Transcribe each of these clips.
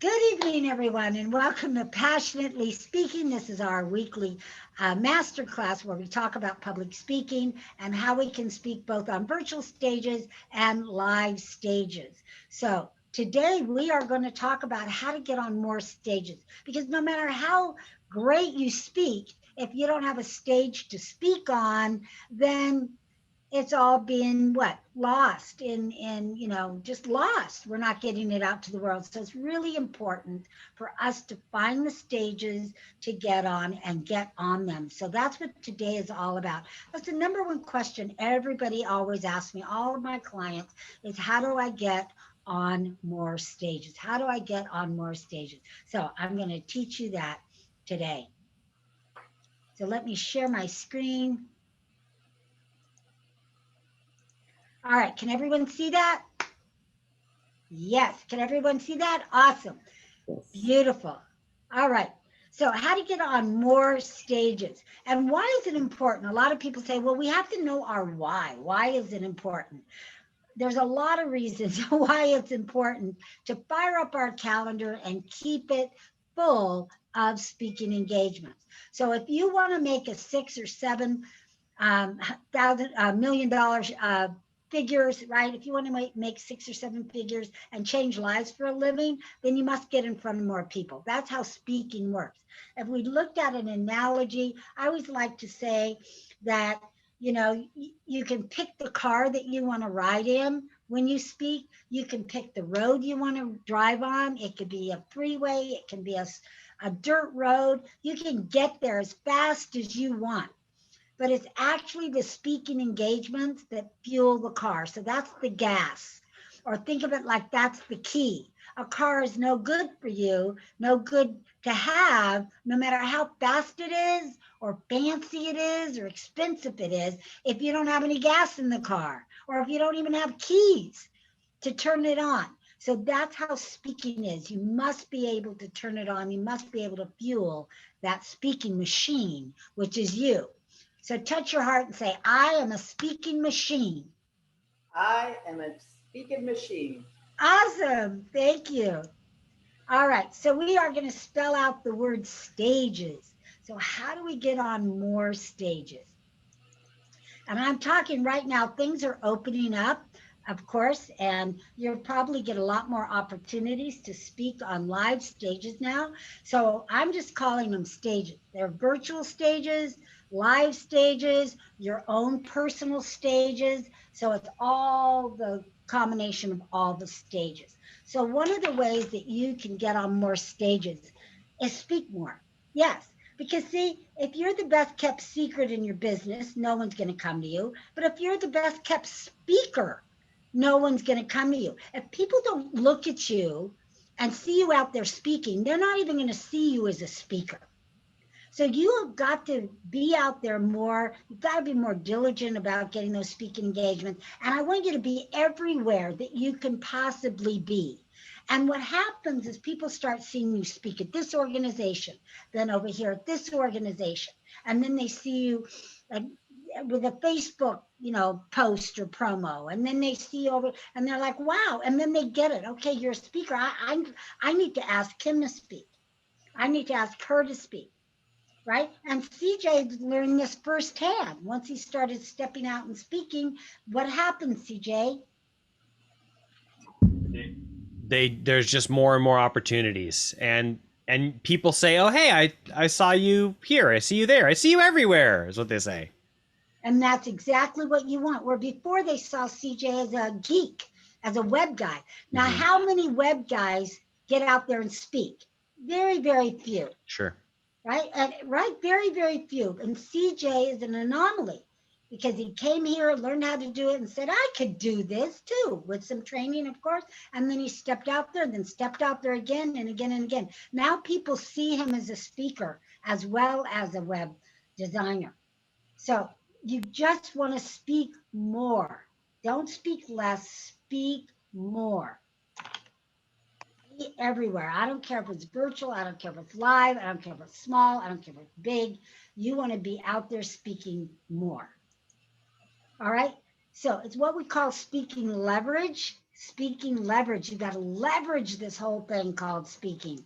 Good evening, everyone, and welcome to Passionately Speaking. This is our weekly masterclass where we talk about public speaking and how we can speak both on virtual stages and live stages. So today we are going to talk about how to get on more stages, because no matter how great you speak, if you don't have a stage to speak on, then it's all being what lost in just lost. We're not getting it out to the world. So it's really important for us to find the stages to get on and get on them. So that's what today is all about. That's the number one question everybody always asks me, all of my clients, is how do I get on more stages? How do I get on more stages? So I'm going to teach you that today. So let me share my screen. All right, can everyone see that? Yes, can everyone see that? Awesome. Yes. Beautiful. All right. So how to get on more stages. And why is it important? A lot of people say, well, we have to know our why. Why is it important? There's a lot of reasons why it's important to fire up our calendar and keep it full of speaking engagements. So if you want to make a $6 or $7 million figures, right? If you want to make 6 or 7 figures and change lives for a living, then you must get in front of more people. That's how speaking works. If we looked at an analogy, I always like to say that, you can pick the car that you want to ride in when you speak. You can pick the road you want to drive on. It could be a freeway. It can be a dirt road. You can get there as fast as you want. But it's actually the speaking engagements that fuel the car. So that's the gas. Or think of it like that's the key. A car is no good for you, no good to have, no matter how fast it is, or fancy it is, or expensive it is, if you don't have any gas in the car, or if you don't even have keys to turn it on. So that's how speaking is. You must be able to turn it on. You must be able to fuel that speaking machine, which is you. So touch your heart and say, I am a speaking machine. I am a speaking machine. Awesome. Thank you. All right. So we are going to spell out the word stages. So how do we get on more stages? And I'm talking right now, things are opening up, of course, and you'll probably get a lot more opportunities to speak on live stages now. So I'm just calling them stages. They're virtual stages, live stages, your own personal stages. So it's all the combination of all the stages. So one of the ways that you can get on more stages is speak more. Yes. Because see, if you're the best kept secret in your business, no one's going to come to you. But if you're the best kept speaker, no one's going to come to you. If people don't look at you and see you out there speaking, they're not even going to see you as a speaker. So you have got to be out there more. You've got to be more diligent about getting those speaking engagements. And I want you to be everywhere that you can possibly be. And what happens is people start seeing you speak at this organization, then over here at this organization. And then they see you with a Facebook, post or promo. And then they see over and they're like, wow. And then they get it. Okay, you're a speaker. I need to ask him to speak. I need to ask her to speak. Right. And CJ learned this firsthand. Once he started stepping out and speaking, what happened, CJ? There's just more and more opportunities, and people say, oh, hey, I saw you here, I see you there, I see you everywhere, is what they say. And that's exactly what you want. Where before they saw CJ as a geek, as a web guy. Now, how many web guys get out there and speak? Very, very few. Sure. Right? Very, very few. And CJ is an anomaly because he came here, learned how to do it, and said, I could do this too, with some training, of course. And then he stepped out there, then stepped out there again and again and again. Now people see him as a speaker as well as a web designer. So you just want to speak more. Don't speak less, speak more. Everywhere. I don't care if it's virtual. I don't care if it's live. I don't care if it's small. I don't care if it's big. You want to be out there speaking more. All right. So it's what we call speaking leverage. speaking leverage. You got to leverage this whole thing called speaking.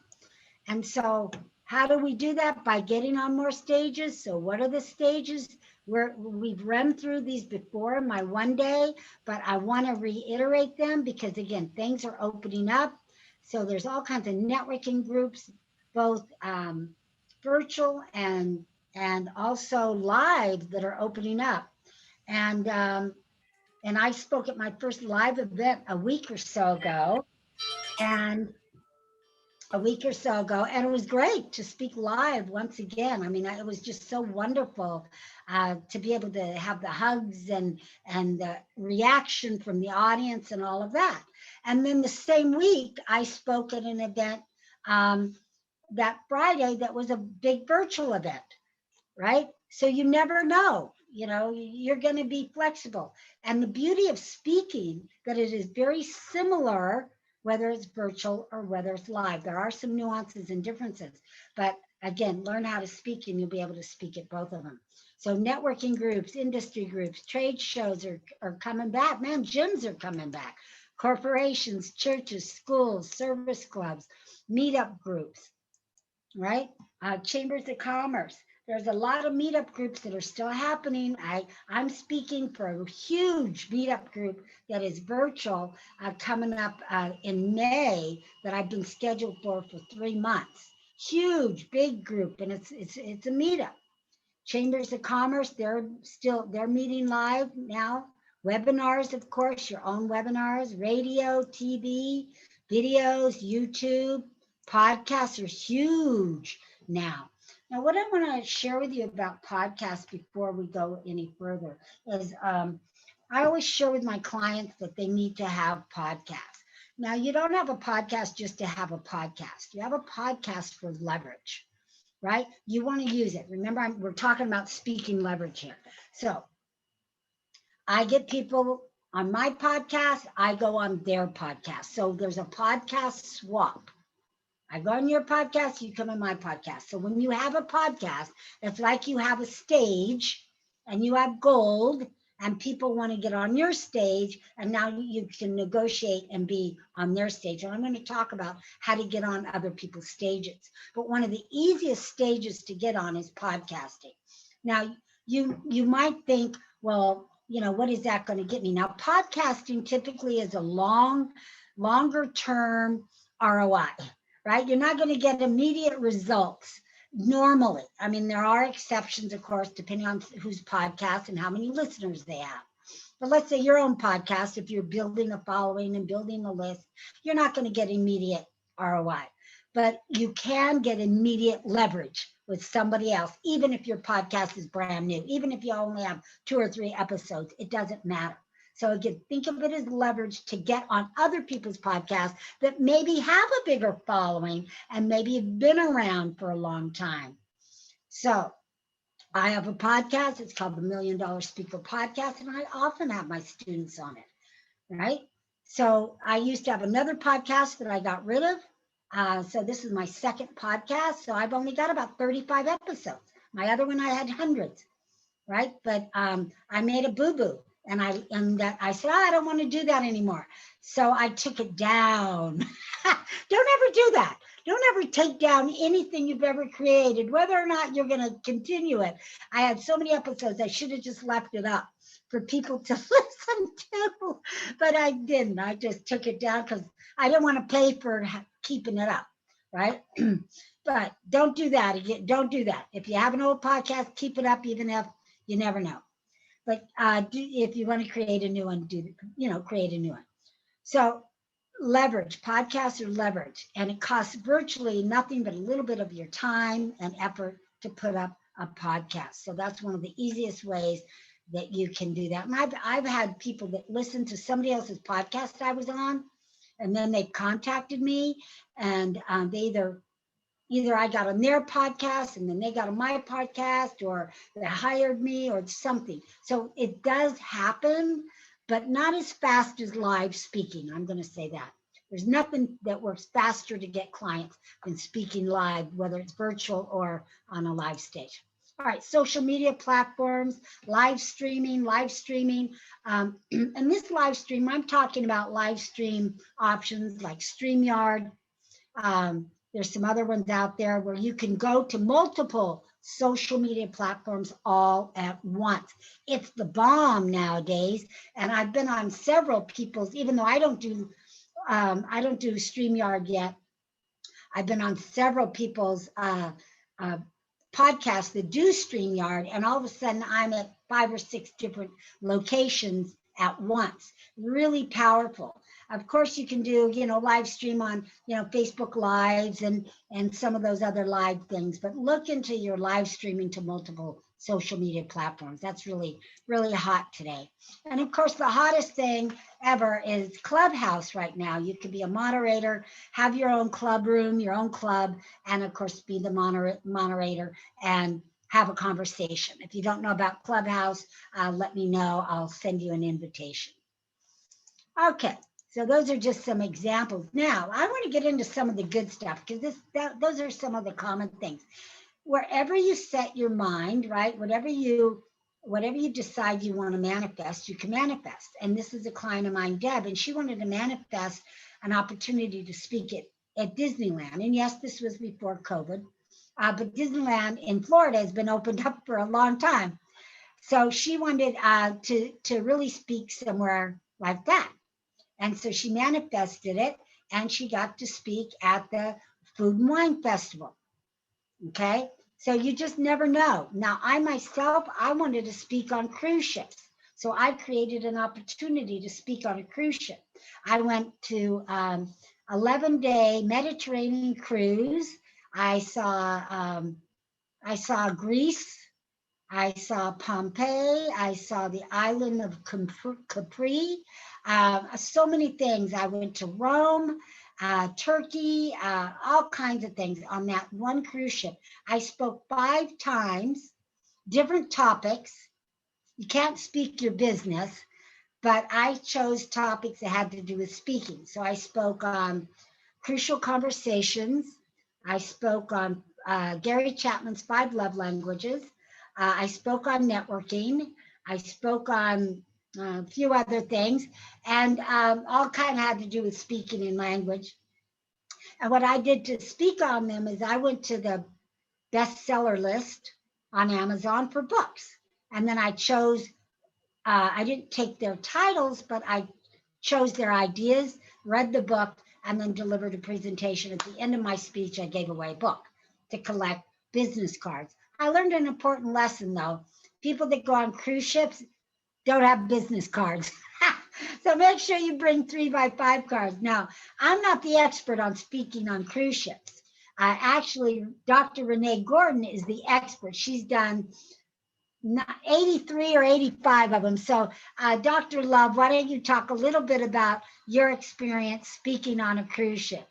And so how do we do that? By getting on more stages. So what are the stages? We've run through these before in my one day, but I want to reiterate them because again, things are opening up. So there's all kinds of networking groups, both virtual and also live that are opening up. And I spoke at my first live event a week or so ago. And and it was great to speak live once again. I mean, it was just so wonderful to be able to have the hugs and the reaction from the audience and all of that. And then the same week, I spoke at an event that Friday that was a big virtual event, right? So you never know, you're going to be flexible. And the beauty of speaking that it is very similar, whether it's virtual or whether it's live. There are some nuances and differences, but again, learn how to speak and you'll be able to speak at both of them. So networking groups, industry groups, trade shows are coming back. Man, gyms are coming back. Corporations, churches, schools, service clubs, meetup groups, right? Chambers of commerce. There's a lot of meetup groups that are still happening. I'm speaking for a huge meetup group that is virtual coming up in May that I've been scheduled for 3 months. Huge, big group, and it's a meetup. Chambers of commerce, they're meeting live now. Webinars, of course, your own webinars, radio, TV, videos, YouTube, podcasts are huge now. Now, what I want to share with you about podcasts before we go any further is I always share with my clients that they need to have podcasts. Now, you don't have a podcast just to have a podcast. You have a podcast for leverage, right? You want to use it. Remember, we're talking about speaking leverage here. So I get people on my podcast, I go on their podcast. So there's a podcast swap. I go on your podcast, you come on my podcast. So when you have a podcast, it's like you have a stage and you have gold and people want to get on your stage and now you can negotiate and be on their stage. And I'm going to talk about how to get on other people's stages. But one of the easiest stages to get on is podcasting. Now, you might think, well, what is that going to get me? Now, podcasting typically is a longer term ROI. Right? You're not going to get immediate results normally. I mean, there are exceptions, of course, depending on whose podcast and how many listeners they have. But let's say your own podcast, if you're building a following and building a list, you're not going to get immediate ROI. But you can get immediate leverage with somebody else, even if your podcast is brand new, even if you only have 2 or 3 episodes, it doesn't matter. So again, think of it as leverage to get on other people's podcasts that maybe have a bigger following and maybe have been around for a long time. So I have a podcast. It's called the $1 Million Speaker Podcast, and I often have my students on it, right? So I used to have another podcast that I got rid of. So this is my second podcast. So I've only got about 35 episodes. My other one, I had hundreds, right? But I made a boo-boo. And I said, I don't want to do that anymore. So I took it down. Don't ever do that. Don't ever take down anything you've ever created, whether or not you're going to continue it. I had so many episodes, I should have just left it up for people to listen to, but I didn't. I just took it down because I didn't want to pay for keeping it up, right? But don't do that. Again, don't do that. If you have an old podcast, keep it up, even if you never know. But if you want to create a new one, create a new one. So leverage, podcasts are leverage, and it costs virtually nothing but a little bit of your time and effort to put up a podcast. So that's one of the easiest ways that you can do that. And I've had people that listen to somebody else's podcast I was on, and then they contacted me, and they either I got on their podcast and then they got on my podcast, or they hired me or something. So it does happen, but not as fast as live speaking. I'm going to say that. There's nothing that works faster to get clients than speaking live, whether it's virtual or on a live stage. All right, social media platforms, live streaming. And this live stream, I'm talking about live stream options like StreamYard. There's some other ones out there where you can go to multiple social media platforms all at once. It's the bomb nowadays. And I've been on several people's, even though I don't do StreamYard yet. I've been on several people's uh, podcasts that do StreamYard, and all of a sudden I'm at 5 or 6 different locations at once. Really powerful. Of course, you can do, live stream on, Facebook Lives and some of those other live things, but look into your live streaming to multiple social media platforms. That's really, really hot today. And of course, the hottest thing ever is Clubhouse right now. You could be a moderator, have your own club room, your own club, and of course, be the moderator and have a conversation. If you don't know about Clubhouse, let me know. I'll send you an invitation. Okay, so those are just some examples. Now, I want to get into some of the good stuff because those are some of the common things. Wherever you set your mind, right? Whatever you decide you want to manifest, you can manifest. And this is a client of mine, Deb, and she wanted to manifest an opportunity to speak at Disneyland. And yes, this was before COVID, but Disneyland in Florida has been opened up for a long time. So she wanted to really speak somewhere like that. And so she manifested it, and she got to speak at the Food and Wine Festival. Okay, so you just never know. Now, I myself, I wanted to speak on cruise ships. So I created an opportunity to speak on a cruise ship. I went to 11-day Mediterranean cruise. I saw Greece. I saw Pompeii. I saw the island of Capri. So many things. I went to Rome, Turkey, all kinds of things on that one cruise ship. I spoke 5 times, different topics. You can't speak your business, but I chose topics that had to do with speaking. So I spoke on crucial conversations. I spoke on Gary Chapman's 5 love languages. I spoke on networking. I spoke on a few other things, and all kind of had to do with speaking in language. And what I did to speak on them is I went to the bestseller list on Amazon for books. And then I chose, I didn't take their titles, but I chose their ideas, read the book, and then delivered a presentation. At the end of my speech, I gave away a book to collect business cards. I learned an important lesson, though. People that go on cruise ships don't have business cards. So make sure you bring 3x5 cards. Now, I'm not the expert on speaking on cruise ships. Actually, Dr. Renee Gordon is the expert. She's done 83 or 85 of them. So Dr. Love, why don't you talk a little bit about your experience speaking on a cruise ship?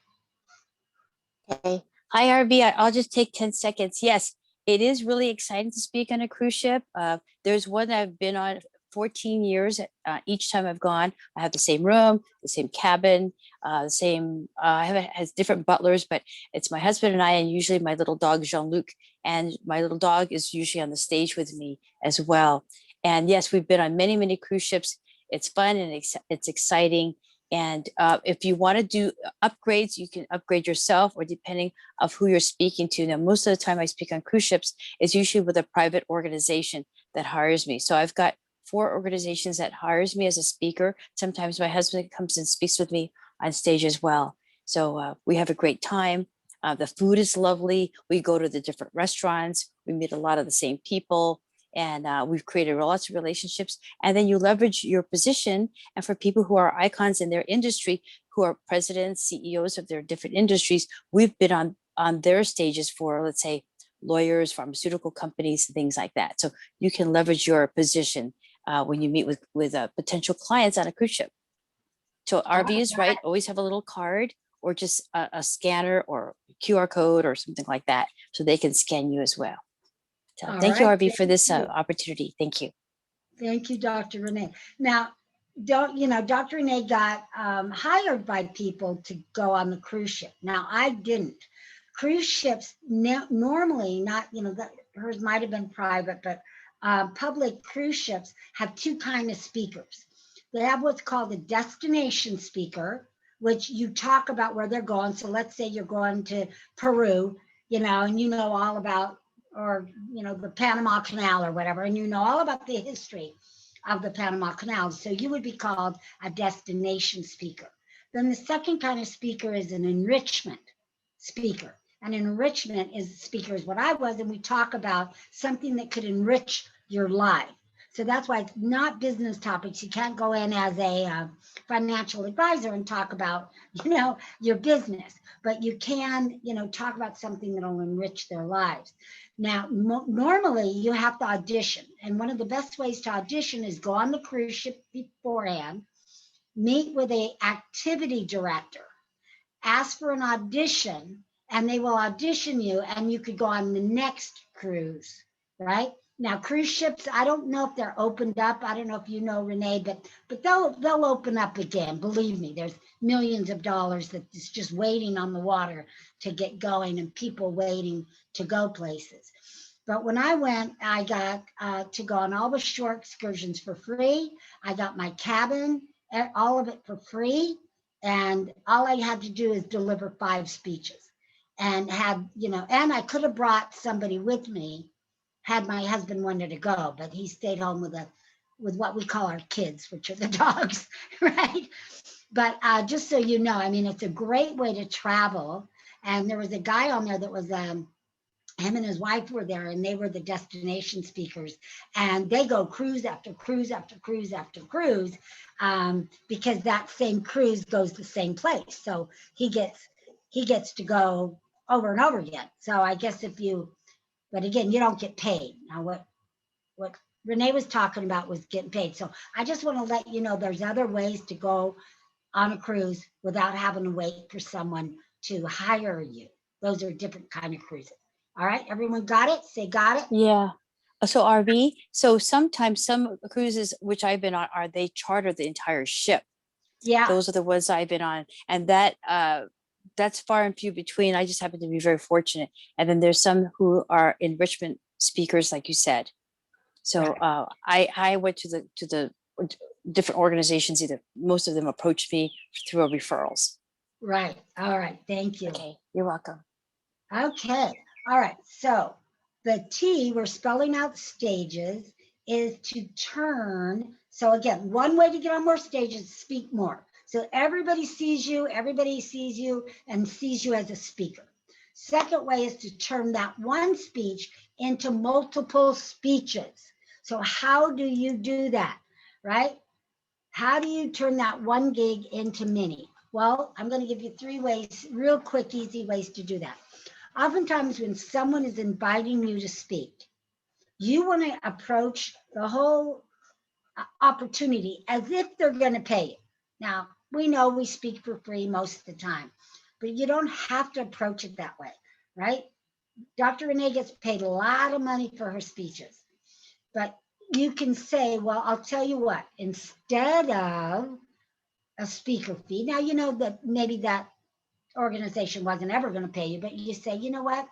Okay. Hi, Arvee. I'll just take 10 seconds. Yes, it is really exciting to speak on a cruise ship. There's one that I've been on 14 years. Each time I've gone, I have the same room, the same cabin, the same, has different butlers, but it's my husband and I, and usually my little dog, Jean-Luc, and my little dog is usually on the stage with me as well. And yes, we've been on many, many cruise ships. It's fun and it's exciting. And if you want to do upgrades, you can upgrade yourself or depending of who you're speaking to. Now, most of the time I speak on cruise ships is usually with a private organization that hires me. So I've got 4 organizations that hires me as a speaker. Sometimes my husband comes and speaks with me on stage as well. So we have a great time. The food is lovely. We go to the different restaurants. We meet a lot of the same people. And we've created lots of relationships. And then you leverage your position. And for people who are icons in their industry, who are presidents, CEOs of their different industries, we've been on their stages for, let's say, lawyers, pharmaceutical companies, things like that. So you can leverage your position when you meet with potential clients on a cruise ship. So Arvee is right. Always have a little card or just a scanner or QR code or something like that, so they can scan you as well. So thank you, Arvee, for this opportunity. Thank you. Thank you, Dr. Renee. Now, Dr. Renee got hired by people to go on the cruise ship. Now, I didn't. cruise ships normally, not, hers might have been private, but public cruise ships have two kind of speakers. They have what's called a destination speaker, which you talk about where they're going. So let's say you're going to Peru, and you know all about, or, the Panama Canal or whatever, and you know all about the history of the Panama Canal. So you would be called a destination speaker. Then the second kind of speaker is an enrichment speaker. And enrichment speaker is what I was, and we talk about something that could enrich your life. So that's why it's not business topics. You can't go in as a financial advisor and talk about, your business, but you can, talk about something that'll enrich their lives. Now, normally you have to audition. And one of the best ways to audition is go on the cruise ship beforehand, meet with an activity director, ask for an audition, and they will audition you, and you could go on the next cruise, right? Now, cruise ships, I don't know if they're opened up. I don't know if you know, Renee, but they'll open up again. Believe me, there's millions of dollars that's just waiting on the water to get going, and people waiting to go places. But when I went, I got to go on all the shore excursions for free. I got my cabin, all of it for free. And all I had to do is deliver 5 speeches, and and I could have brought somebody with me had my husband wanted to go, but he stayed home with what we call our kids, which are the dogs, right? But just so you know, it's a great way to travel. And there was a guy on there that was, him and his wife were there, and they were the destination speakers, and they go cruise after cruise after cruise after cruise, because that same cruise goes the same place. So he gets to go over and over again. So I guess but again, you don't get paid. Now what Renee was talking about was getting paid. So I just want to let you know there's other ways to go on a cruise without having to wait for someone to hire you. Those are different kind of cruises. All right, everyone got it? Say got it? Yeah. So Arvee, so sometimes some cruises which I've been on they charter the entire ship. Yeah. Those are the ones I've been on. And that's far and few between. I just happen to be very fortunate. And then there's some who are enrichment speakers, like you said. So I went to the different organizations. Either most of them approached me through referrals. Right. All right. Thank you. Okay. You're welcome. Okay. All right. So the T, we're spelling out stages, is to turn. So again, one way to get on more stages is speak more. So everybody sees you and sees you as a speaker. Second way is to turn that one speech into multiple speeches. So how do you do that, right? How do you turn that one gig into many? Well, I'm going to give you 3 ways, real quick, easy ways to do that. Oftentimes when someone is inviting you to speak, you want to approach the whole opportunity as if they're going to pay you. Now, we know we speak for free most of the time, but you don't have to approach it that way, right? Dr. Renee gets paid a lot of money for her speeches, but you can say, well, I'll tell you what, instead of a speaker fee, now you know that maybe that organization wasn't ever going to pay you, but you say, you know what,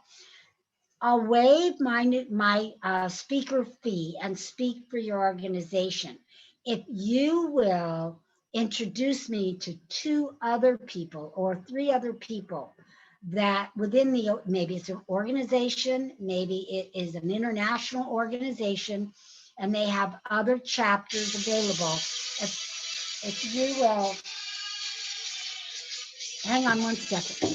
I'll waive my speaker fee and speak for your organization if you will introduce me to 2 other people or 3 other people that within maybe it's an organization, maybe it is an international organization, and they have other chapters available. If you will, hang on one second.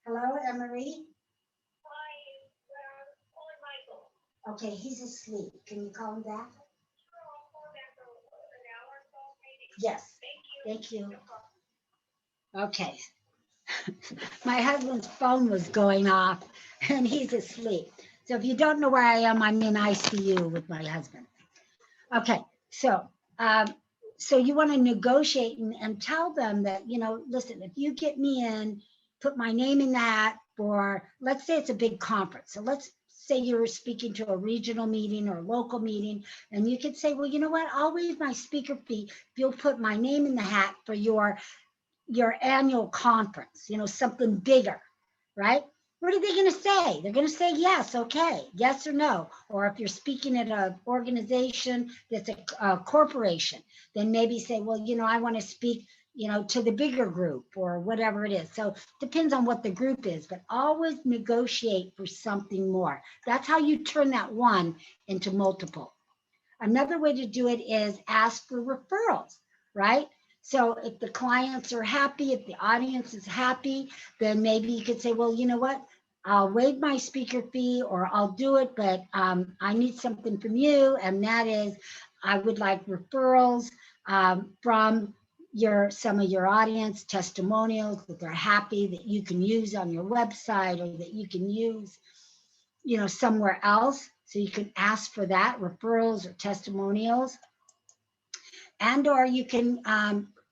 Hello, Emery? Okay, he's asleep. Can you call him back? Yes, thank you. Okay. My husband's phone was going off and he's asleep. So if you don't know where I am, I'm in ICU with my husband. Okay, so you want to negotiate and tell them that, listen, if you get me in, put my name in that for, let's say it's a big conference. So let's say you're speaking to a regional meeting or a local meeting, and you could say, well, you know what, I'll waive my speaker fee if you'll put my name in the hat for your annual conference, something bigger, right? What are they going to say? They're going to say yes, okay, yes or no. Or if you're speaking at an organization that's a corporation, then maybe say, well, I want to speak, to the bigger group or whatever it is. So depends on what the group is, but always negotiate for something more. That's how you turn that one into multiple. Another way to do it is ask for referrals, right? So if the clients are happy, if the audience is happy, then maybe you could say, well, you know what? I'll waive my speaker fee or I'll do it, but I need something from you. And that is, I would like referrals from some of your audience, testimonials that they're happy that you can use on your website or that you can use, somewhere else. So you can ask for that, referrals or testimonials. And or you can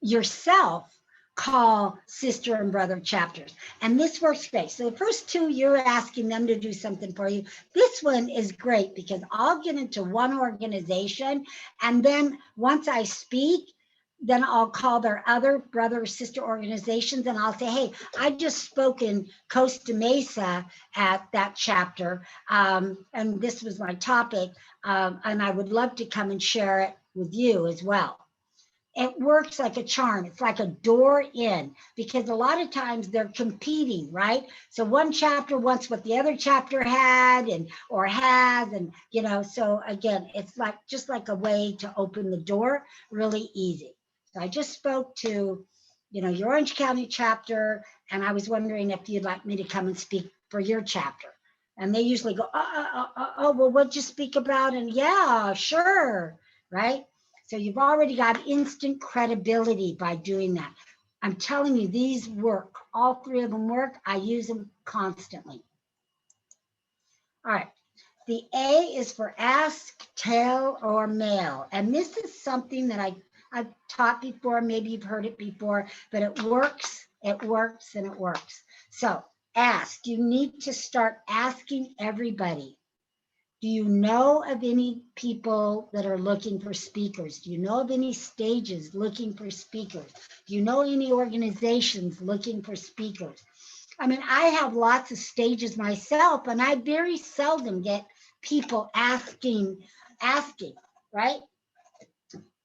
yourself call sister and brother chapters. And this works great. So the first two, you're asking them to do something for you. This one is great because I'll get into one organization. And then once I speak, then I'll call their other brother or sister organizations and I'll say, hey, I just spoke in Costa Mesa at that chapter. And this was my topic. And I would love to come and share it with you as well. It works like a charm. It's like a door in because a lot of times they're competing, right? So one chapter wants what the other chapter had or has, and so again, it's just like a way to open the door, really easy. So I just spoke to, your Orange County chapter, and I was wondering if you'd like me to come and speak for your chapter. And they usually go, oh, well, what'd you speak about? And yeah, sure, right? So you've already got instant credibility by doing that. I'm telling you, these work. All three of them work. I use them constantly. All right. The A is for ask, tell, or mail. And this is something that I've taught before. Maybe you've heard it before, but it works. It works and it works. So ask. You need to start asking everybody. Do you know of any people that are looking for speakers? Do you know of any stages looking for speakers? Do you know any organizations looking for speakers? I mean, I have lots of stages myself, and I very seldom get people asking, right?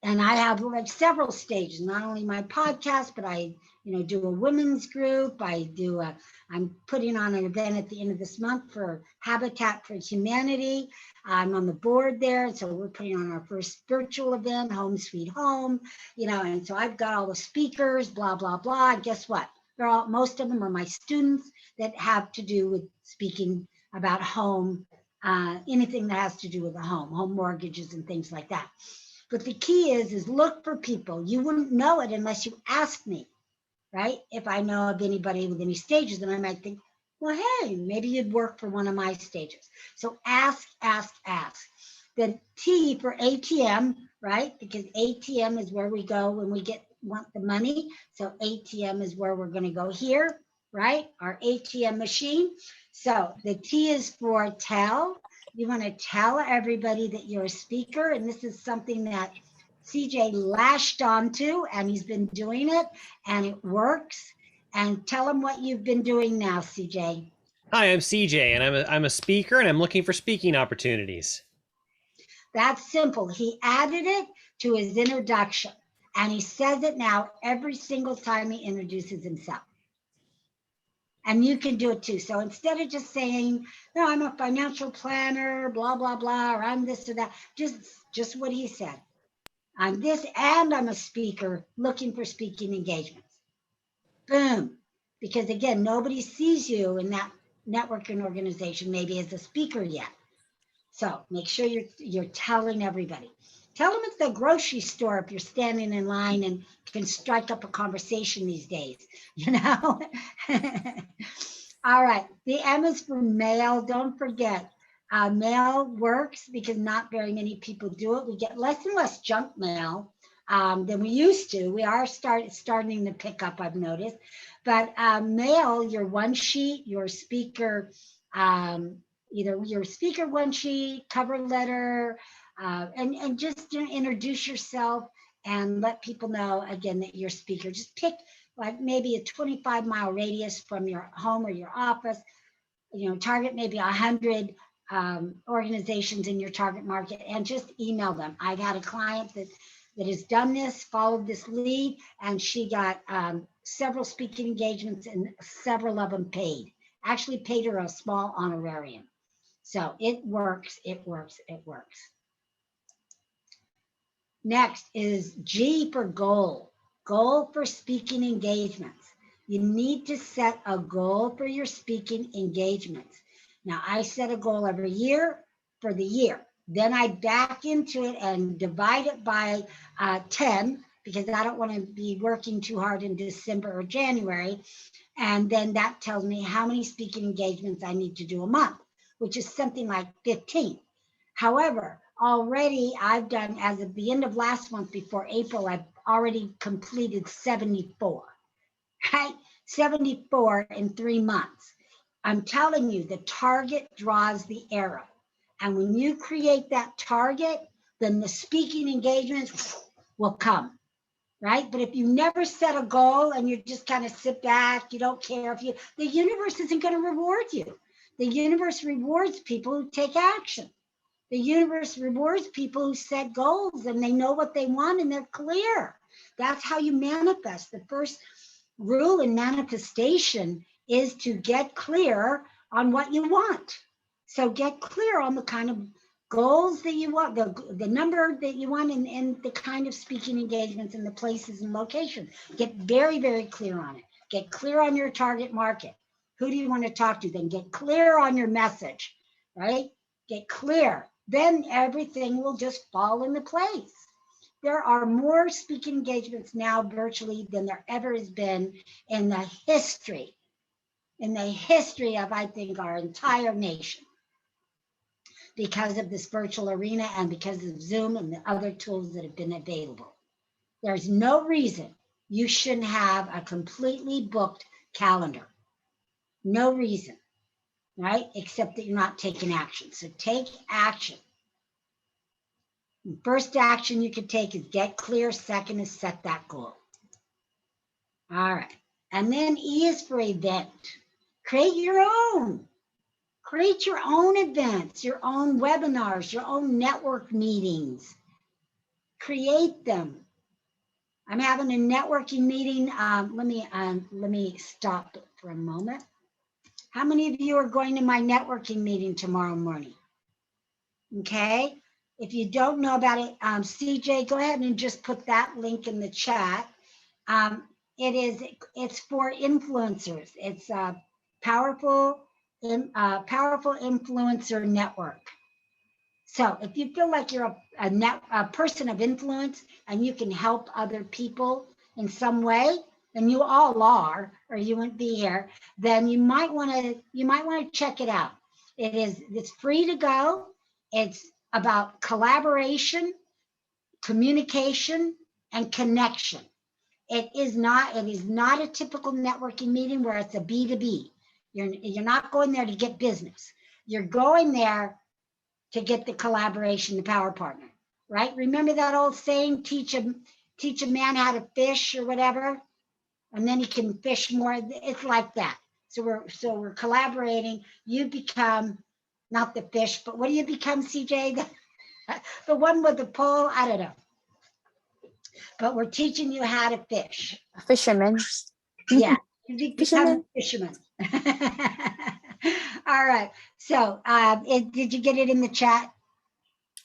And I have several stages, not only my podcast, but I, do a women's group. I'm putting on an event at the end of this month for Habitat for Humanity. I'm on the board there. So we're putting on our first virtual event, Home Sweet Home, and so I've got all the speakers, blah, blah, blah. And guess what? Most of them are my students that have to do with speaking about home, anything that has to do with the home mortgages and things like that. But the key is look for people. You wouldn't know it unless you asked me, right? If I know of anybody with any stages, then I might think, well, hey, maybe you'd work for one of my stages. So ask, ask, ask. Then T for ATM, right? Because ATM is where we go when we want the money. So ATM is where we're going to go here, right? Our ATM machine. So the T is for tell. You want to tell everybody that you're a speaker. And this is something that CJ lashed onto, and he's been doing it, and it works. And tell them what you've been doing now, CJ. Hi, I'm CJ, and I'm a speaker, and I'm looking for speaking opportunities. That's simple. He added it to his introduction, and he says it now every single time he introduces himself. And you can do it too. So instead of just saying, no, I'm a financial planner, blah, blah, blah, or I'm this or that, just what he said. I'm this, and I'm a speaker looking for speaking engagements. Boom. Because again, nobody sees you in that networking organization maybe as a speaker yet. So make sure you're telling everybody. Tell them at the grocery store if you're standing in line and can strike up a conversation these days, All right. The M is for mail. Don't forget, mail works because not very many people do it. We get less and less junk mail than we used to. We are starting to pick up, I've noticed. But mail, your one sheet, your speaker, either your speaker one sheet, cover letter, and just introduce yourself and let people know again that you're a speaker. Just pick like maybe a 25-mile radius from your home or your office. Target maybe 100 organizations in your target market and just email them. I've had a client that has done this, followed this lead, and she got several speaking engagements and several of them paid. Actually paid her a small honorarium. So it works, it works, it works. Next is G for goal. Goal for speaking engagements. You need to set a goal for your speaking engagements. Now, I set a goal every year for the year. Then I back into it and divide it by 10 because I don't want to be working too hard in December or January. And then that tells me how many speaking engagements I need to do a month, which is something like 15. However, already I've done, as of the end of last month before April, I've already completed 74, right? 74 in 3 months. I'm telling you, the target draws the arrow. And when you create that target, then the speaking engagements will come, right? But if you never set a goal and you just kind of sit back, you don't care the universe isn't going to reward you. The universe rewards people who take action. The universe rewards people who set goals and they know what they want and they're clear. That's how you manifest. The first rule in manifestation is to get clear on what you want. So get clear on the kind of goals that you want, the number that you want, and the kind of speaking engagements and the places and locations. Get very, very clear on it. Get clear on your target market. Who do you want to talk to? Then get clear on your message, right? Get clear. Then everything will just fall into place. There are more speaking engagements now virtually than there ever has been in the history of, I think, our entire nation, because of this virtual arena and because of Zoom and the other tools that have been available. There's no reason you shouldn't have a completely booked calendar. No reason, right? Except that you're not taking action. So take action. The first action you could take is get clear. Second is set that goal. All right. And then E is for event. Create your own. Create your own events, your own webinars, your own network meetings. Create them. I'm having a networking meeting. Let me stop for a moment. How many of you are going to my networking meeting tomorrow morning? Okay. If you don't know about it, CJ, go ahead and just put that link in the chat. It's for influencers. It's a powerful influencer network. So if you feel like you're a person of influence and you can help other people in some way, and you all are, or you wouldn't be here, then you might want to check it out. It's free to go. It's about collaboration, communication, and connection. It is not a typical networking meeting where it's a B2B. You're not going there to get business. You're going there to get the collaboration, the power partner, right? Remember that old saying, teach a man how to fish or whatever, and then he can fish more. It's like that. So we're collaborating. You become not the fish, but what do you become, CJ? The one with the pole? I don't know. But we're teaching you how to fish. A fisherman. Yeah, you become a fisherman. All right. So did you get it in the chat?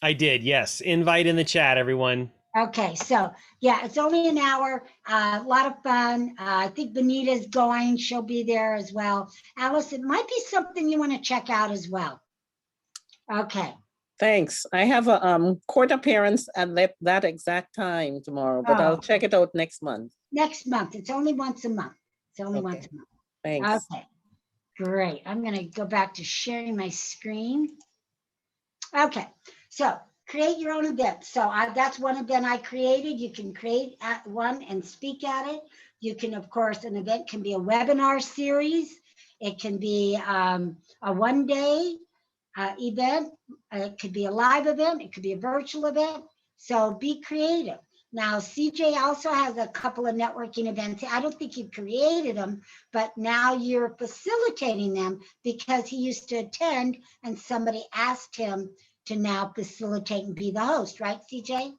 I did, yes. Invite in the chat, everyone. Okay, so yeah, it's only an hour. A lot of fun. I think Benita's going. She'll be there as well. Alice, it might be something you want to check out as well. Okay. Thanks. I have a court appearance at that exact time tomorrow, but I'll check it out next month. Next month. It's only once a month. It's only once a month. Thanks. Okay, great. I'm going to go back to sharing my screen. Okay, so create your own event. So that's one event I created. You can create one and speak at it. You can, of course, an event can be a webinar series. It can be a one day. event. It could be a live event. It could be a virtual event. So be creative. Now, CJ also has a couple of networking events. I don't think he created them, but now you're facilitating them because he used to attend and somebody asked him to now facilitate and be the host, right, CJ?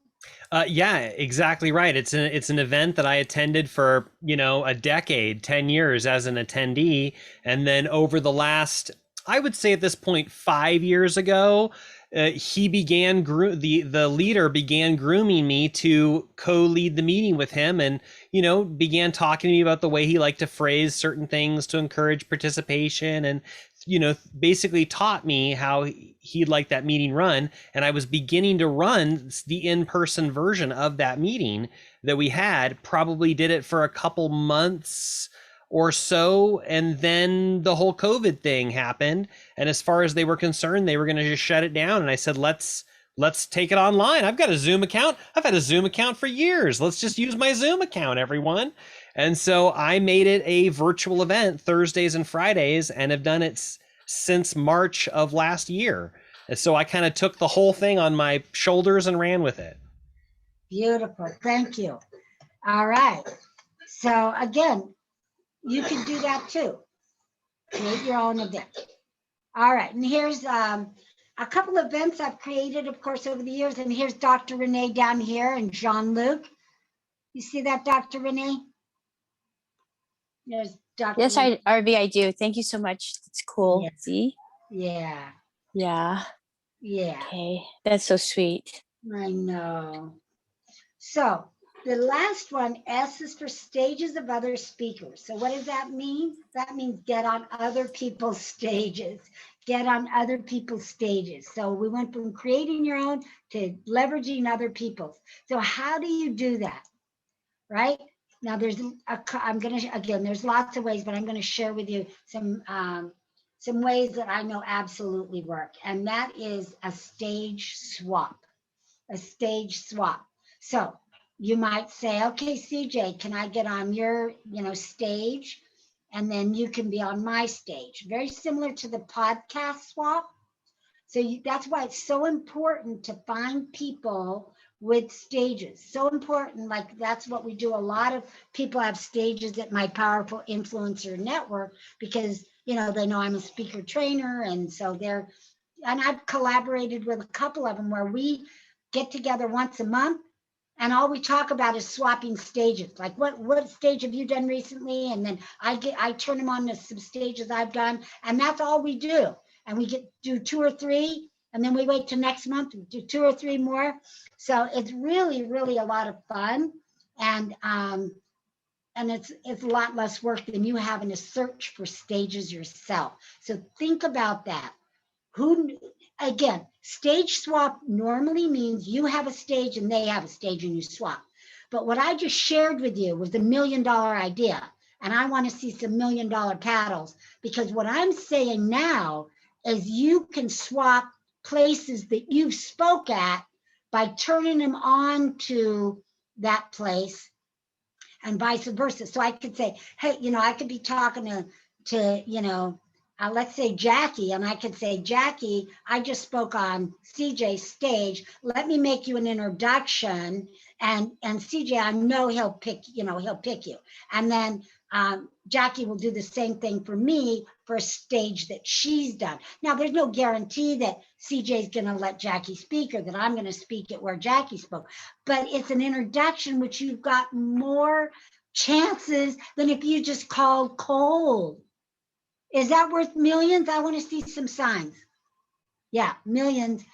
Yeah, exactly right. It's an event that I attended for, a decade, 10 years as an attendee. And then over the last, I would say at this point, 5 years ago, he began, the leader began grooming me to co-lead the meeting with him, and, began talking to me about the way he liked to phrase certain things to encourage participation, and, basically taught me how he'd like that meeting run. And I was beginning to run the in-person version of that meeting that we had, probably did it for a couple months or so, and then the whole COVID thing happened, and as far as they were concerned, they were going to just shut it down. And I said, let's take it online. I've got a Zoom account. I've had a Zoom account for years. Let's just use my Zoom account, everyone. And so I made it a virtual event Thursdays and Fridays, and have done it since March of last year. And so I kind of took the whole thing on my shoulders and ran with it. Beautiful. Thank you. All right. So again, you can do that too. Create your own event. All right. And here's a couple of events I've created, of course, over the years. And here's Dr. Renee down here and Jean-Luc. You see that, Dr. Renee? There's Dr. Yes, Arvee, I do. Thank you so much. It's cool. Yeah. See? Yeah. Yeah. Yeah. Okay. That's so sweet. I know. So the last one, S, is for stages of other speakers. So what does that mean? That means get on other people's stages. Get on other people's stages. So we went from creating your own to leveraging other people's. So how do you do that? Right? Now there's there's lots of ways, but I'm going to share with you some ways that I know absolutely work. And that is a stage swap. A stage swap. So you might say, okay, CJ, can I get on your, stage? And then you can be on my stage. Very similar to the podcast swap. So that's why it's so important to find people with stages. So important. Like that's what we do. A lot of people have stages at my Powerful Influencer Network because, they know I'm a speaker trainer. And so and I've collaborated with a couple of them where we get together once a month. And all we talk about is swapping stages. Like what stage have you done recently? And then I turn them on to some stages I've done. And that's all we do. And we do 2 or 3. And then we wait till next month, we do 2 or 3 more. So it's really, really a lot of fun. And it's a lot less work than you having to search for stages yourself. So think about that. Again, stage swap normally means you have a stage and they have a stage and you swap. But what I just shared with you was the $1 million idea. And I want to see some $1 million paddles, because what I'm saying now is you can swap places that you've spoke at by turning them on to that place and vice versa. So I could say, hey, I could be talking to let's say Jackie, and I could say, Jackie, I just spoke on CJ's stage. Let me make you an introduction, and CJ, I know he'll pick you. And then Jackie will do the same thing for me for a stage that she's done. Now, there's no guarantee that CJ's going to let Jackie speak or that I'm going to speak at where Jackie spoke, but it's an introduction which you've got more chances than if you just called cold. Is that worth millions? I want to see some signs. Yeah, millions.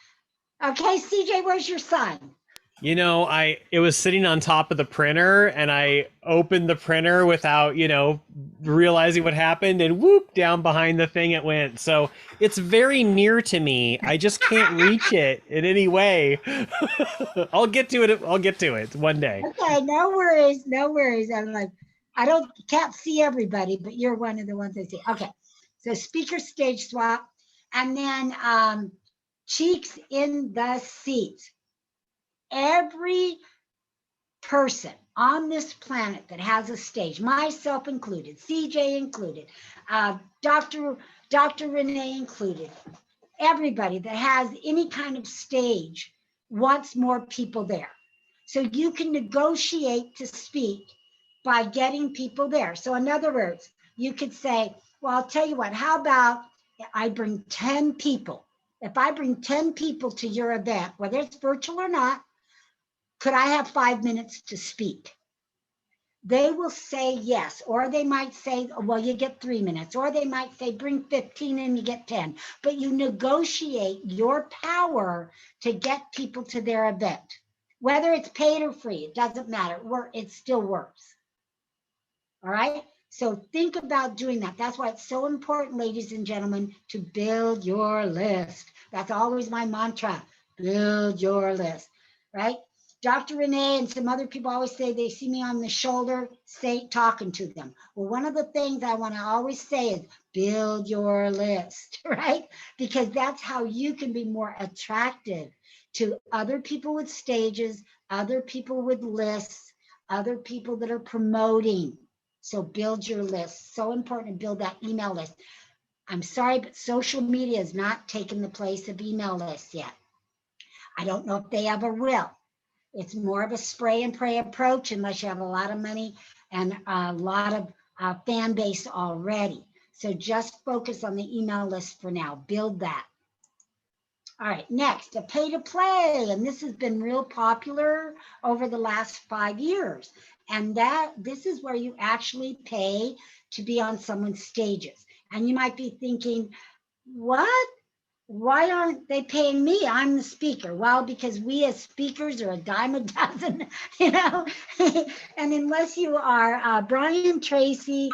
Okay, CJ, where's your sign? It was sitting on top of the printer, and I opened the printer without, realizing what happened, and whoop, down behind the thing it went. So it's very near to me. I just can't reach it in any way. I'll get to it one day. Okay, no worries. I'm like, can't see everybody, but you're one of the ones I see. Okay, so speaker stage swap, and then cheeks in the seat. Every person on this planet that has a stage, myself included, CJ included, Dr. Renee included, everybody that has any kind of stage wants more people there. So you can negotiate to speak by getting people there. So in other words, you could say, well, I'll tell you what, how about I bring 10 people? If I bring 10 people to your event, whether it's virtual or not, could I have 5 minutes to speak? They will say yes, or they might say, well, you get 3 minutes, or they might say, bring 15 and you get 10. But you negotiate your power to get people to their event. Whether it's paid or free, it doesn't matter. It still works. All right. So think about doing that. That's why it's so important, ladies and gentlemen, to build your list. That's always my mantra. Build your list, right? Dr. Renee and some other people always say they see me on the shoulder, talking to them. Well, one of the things I want to always say is build your list, right? Because that's how you can be more attractive to other people with stages, other people with lists, other people that are promoting. So build your list. So important to build that email list. I'm sorry, but social media has not taken the place of email lists yet. I don't know if they ever will. It's more of a spray and pray approach unless you have a lot of money and a lot of fan base already. So just focus on the email list for now. Build that. All right, next, a pay to play. And this has been real popular over the last 5 years. And this is where you actually pay to be on someone's stages. And you might be thinking, what? Why aren't they paying me? I'm the speaker. Well, because we as speakers are a dime a dozen, you know. And unless you are Brian Tracy,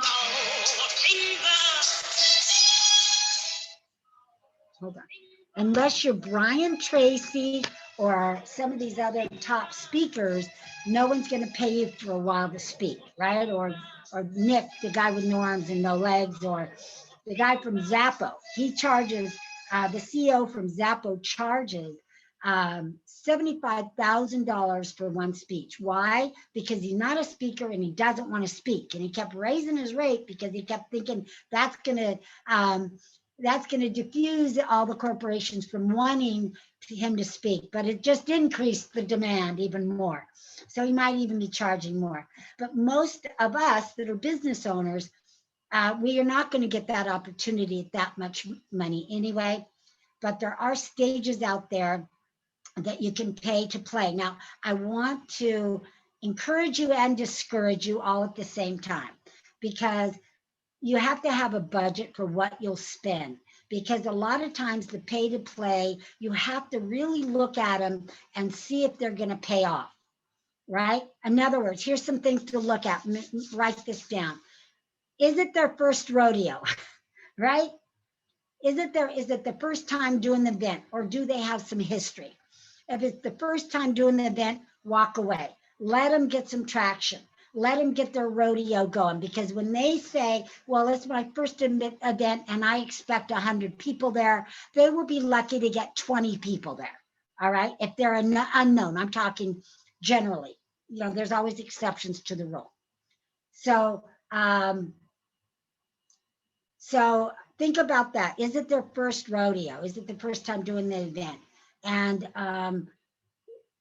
hold on. Unless you're Brian Tracy or some of these other top speakers, no one's going to pay you for a while to speak, right? Or Nick, the guy with no arms and no legs, or the guy from Zappo. He charges. The CEO from Zappo charges $75,000 for one speech. Why? Because he's not a speaker and he doesn't want to speak. And he kept raising his rate because he kept thinking that's going to diffuse all the corporations from wanting him to speak. But it just increased the demand even more. So he might even be charging more. But most of us that are business owners, we are not going to get that opportunity at that much money anyway, but there are stages out there that you can pay to play. Now, I want to encourage you and discourage you all at the same time, because you have to have a budget for what you'll spend. Because a lot of times the pay to play, you have to really look at them and see if they're going to pay off, right? In other words, here's some things to look at. Write this down. Is it their first rodeo, right? Is it the first time doing the event, or do they have some history? If it's the first time doing the event, walk away. Let them get some traction. Let them get their rodeo going, because when they say, well, it's my first event and I expect 100 people there, they will be lucky to get 20 people there. All right. If they're unknown, I'm talking generally, there's always exceptions to the rule. So think about that. Is it their first rodeo? Is it the first time doing the event? And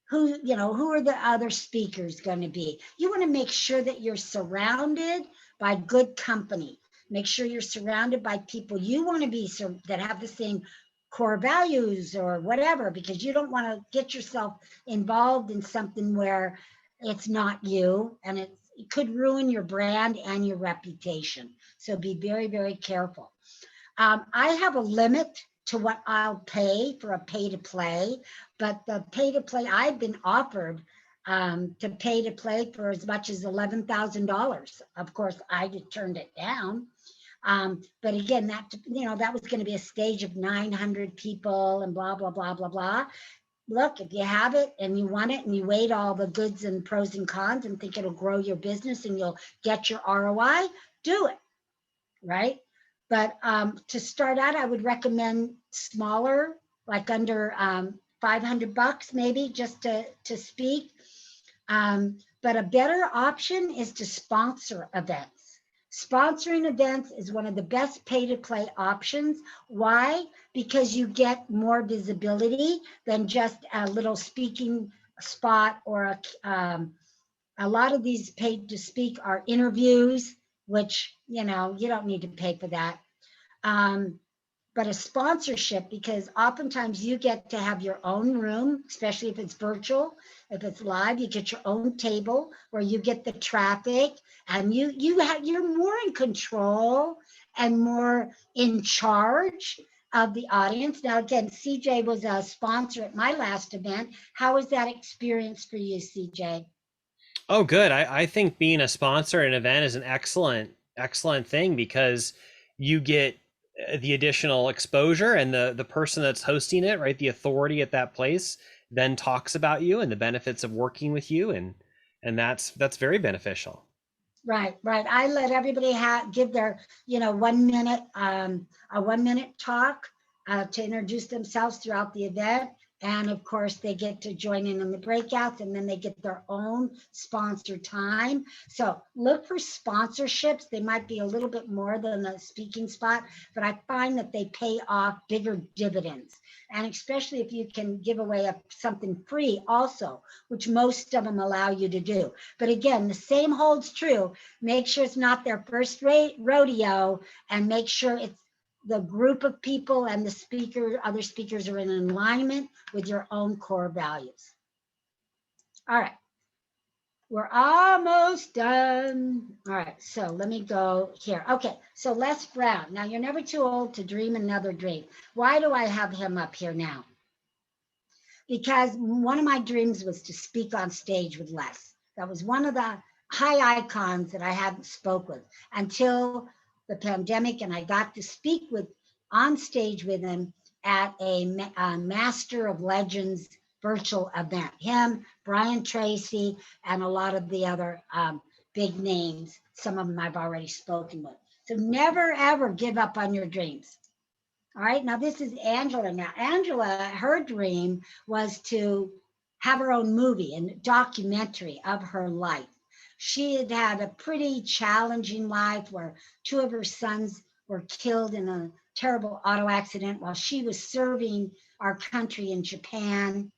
who are the other speakers going to be? You want to make sure that you're surrounded by good company. Make sure you're surrounded by people you want to be that have the same core values or whatever, because you don't want to get yourself involved in something where it's not you, and it could ruin your brand and your reputation. So be very, very careful. I have a limit to what I'll pay for a pay to play, but the pay to play I've been offered to pay to play for as much as $11,000. Of course, I just turned it down. But again, that was going to be a stage of 900 people and blah, blah, blah, blah, blah. Look, if you have it and you want it and you weigh all the goods and pros and cons and think it'll grow your business and you'll get your ROI, do it, right? But to start out, I would recommend smaller, like under $500 maybe, just to speak. But a better option is to sponsor events. Sponsoring events is one of the best pay-to-play options. Why? Because you get more visibility than just a little speaking spot or a lot of these paid to speak are interviews, which, you know, you don't need to pay for that. But a sponsorship, because oftentimes you get to have your own room, especially if it's virtual. If it's live, you get your own table where you get the traffic, and you're more in control and more in charge of the audience. Now, again, CJ was a sponsor at my last event. How was that experience for you, CJ? Oh, good. I think being a sponsor at an event is an excellent thing, because you get the additional exposure, and the person that's hosting it, right, the authority at that place, then talks about you and the benefits of working with you, and that's very beneficial. Right, right. I let everybody give their, 1 minute, a 1 minute talk to introduce themselves throughout the event. And of course, they get to join in on the breakouts, and then they get their own sponsored time. So look for sponsorships. They might be a little bit more than the speaking spot, but I find that they pay off bigger dividends. And especially if you can give away something free also, which most of them allow you to do. But again, the same holds true. Make sure it's not their first rodeo, and make sure it's the group of people and the other speakers are in alignment with your own core values. All right. We're almost done. All right, so let me go here. Okay, so Les Brown. Now, you're never too old to dream another dream. Why do I have him up here now? Because one of my dreams was to speak on stage with Les. That was one of the high icons that I hadn't spoke with until the pandemic, and I got to speak on stage with him at a Master of Legends virtual event. Him, Brian Tracy, and a lot of the other big names. Some of them I've already spoken with. So never, ever give up on your dreams. All right, now this is Angela. Now, Angela, her dream was to have her own movie and documentary of her life. She had had a pretty challenging life where 2 of her sons were killed in a terrible auto accident while she was serving our country in Japan.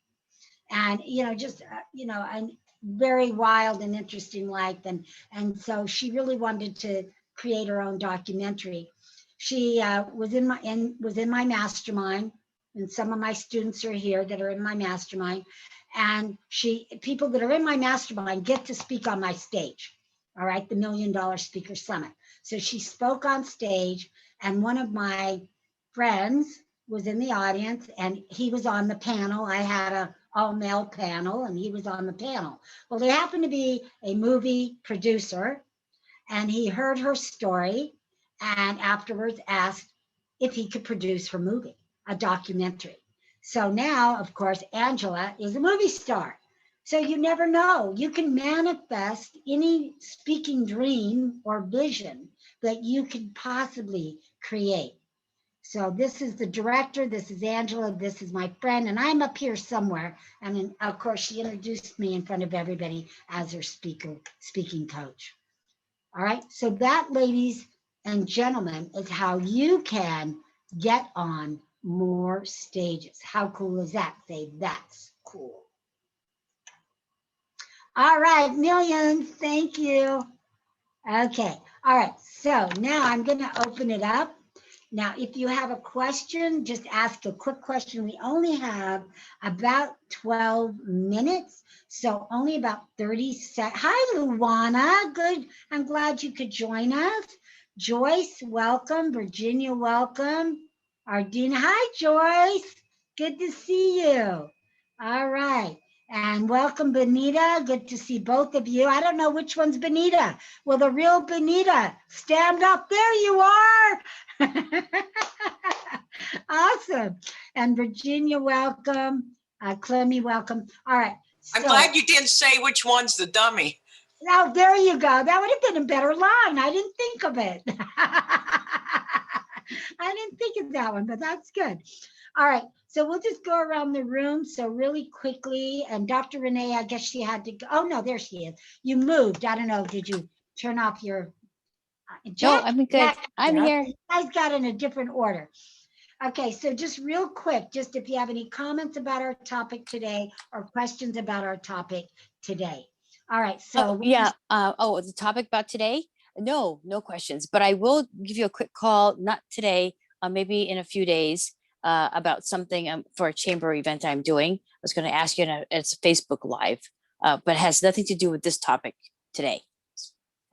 And, just, a very wild and interesting life. And so she really wanted to create her own documentary. She was in my mastermind, and some of my students are here that are in my mastermind. And people that are in my mastermind get to speak on my stage. All right, the $1 Million Speaker Summit. So she spoke on stage, and one of my friends was in the audience, and he was on the panel. I had a all-male panel, and he was on the panel. Well, there happened to be a movie producer, and he heard her story, and afterwards asked if he could produce her movie, a documentary. So now, of course, Angela is a movie star. So you never know. You can manifest any speaking dream or vision that you could possibly create. So this is the director, this is Angela, this is my friend, and I'm up here somewhere. And then, of course, she introduced me in front of everybody as her speaking coach. All right, so that, ladies and gentlemen, is how you can get on more stages. How cool is that? Say, that's cool. All right, millions, thank you. Okay, all right, so now I'm gonna open it up. Now, if you have a question, just ask a quick question. We only have about 12 minutes, so only about 30 seconds. Hi, Luana, good. I'm glad you could join us. Joyce, welcome. Virginia, welcome. Ardina, hi, Joyce. Good to see you. All right. And welcome, Benita. Good to see both of you. I don't know which one's Benita. Well, the real Benita, stand up. There you are. Awesome. And Virginia, welcome. Clemmy, welcome. All right. I'm glad you didn't say which one's the dummy. Oh, there you go. That would have been a better line. I didn't think of it. I didn't think of that one, but that's good. All right. So we'll just go around the room. So really quickly, and Dr. Renee, I guess she had to go. Oh, no, there she is. You moved. I don't know. Did you turn off your No, I'm good. Jack's I'm here. Okay, you guys got in a different order. Okay, so just real quick, just if you have any comments about our topic today or questions about our topic today. All right, so Yeah. The topic about today? No, no questions. But I will give you a quick call, not today, maybe in a few days, about something for a chamber event I'm doing. I was going to ask you, it's a Facebook Live, but has nothing to do with this topic today.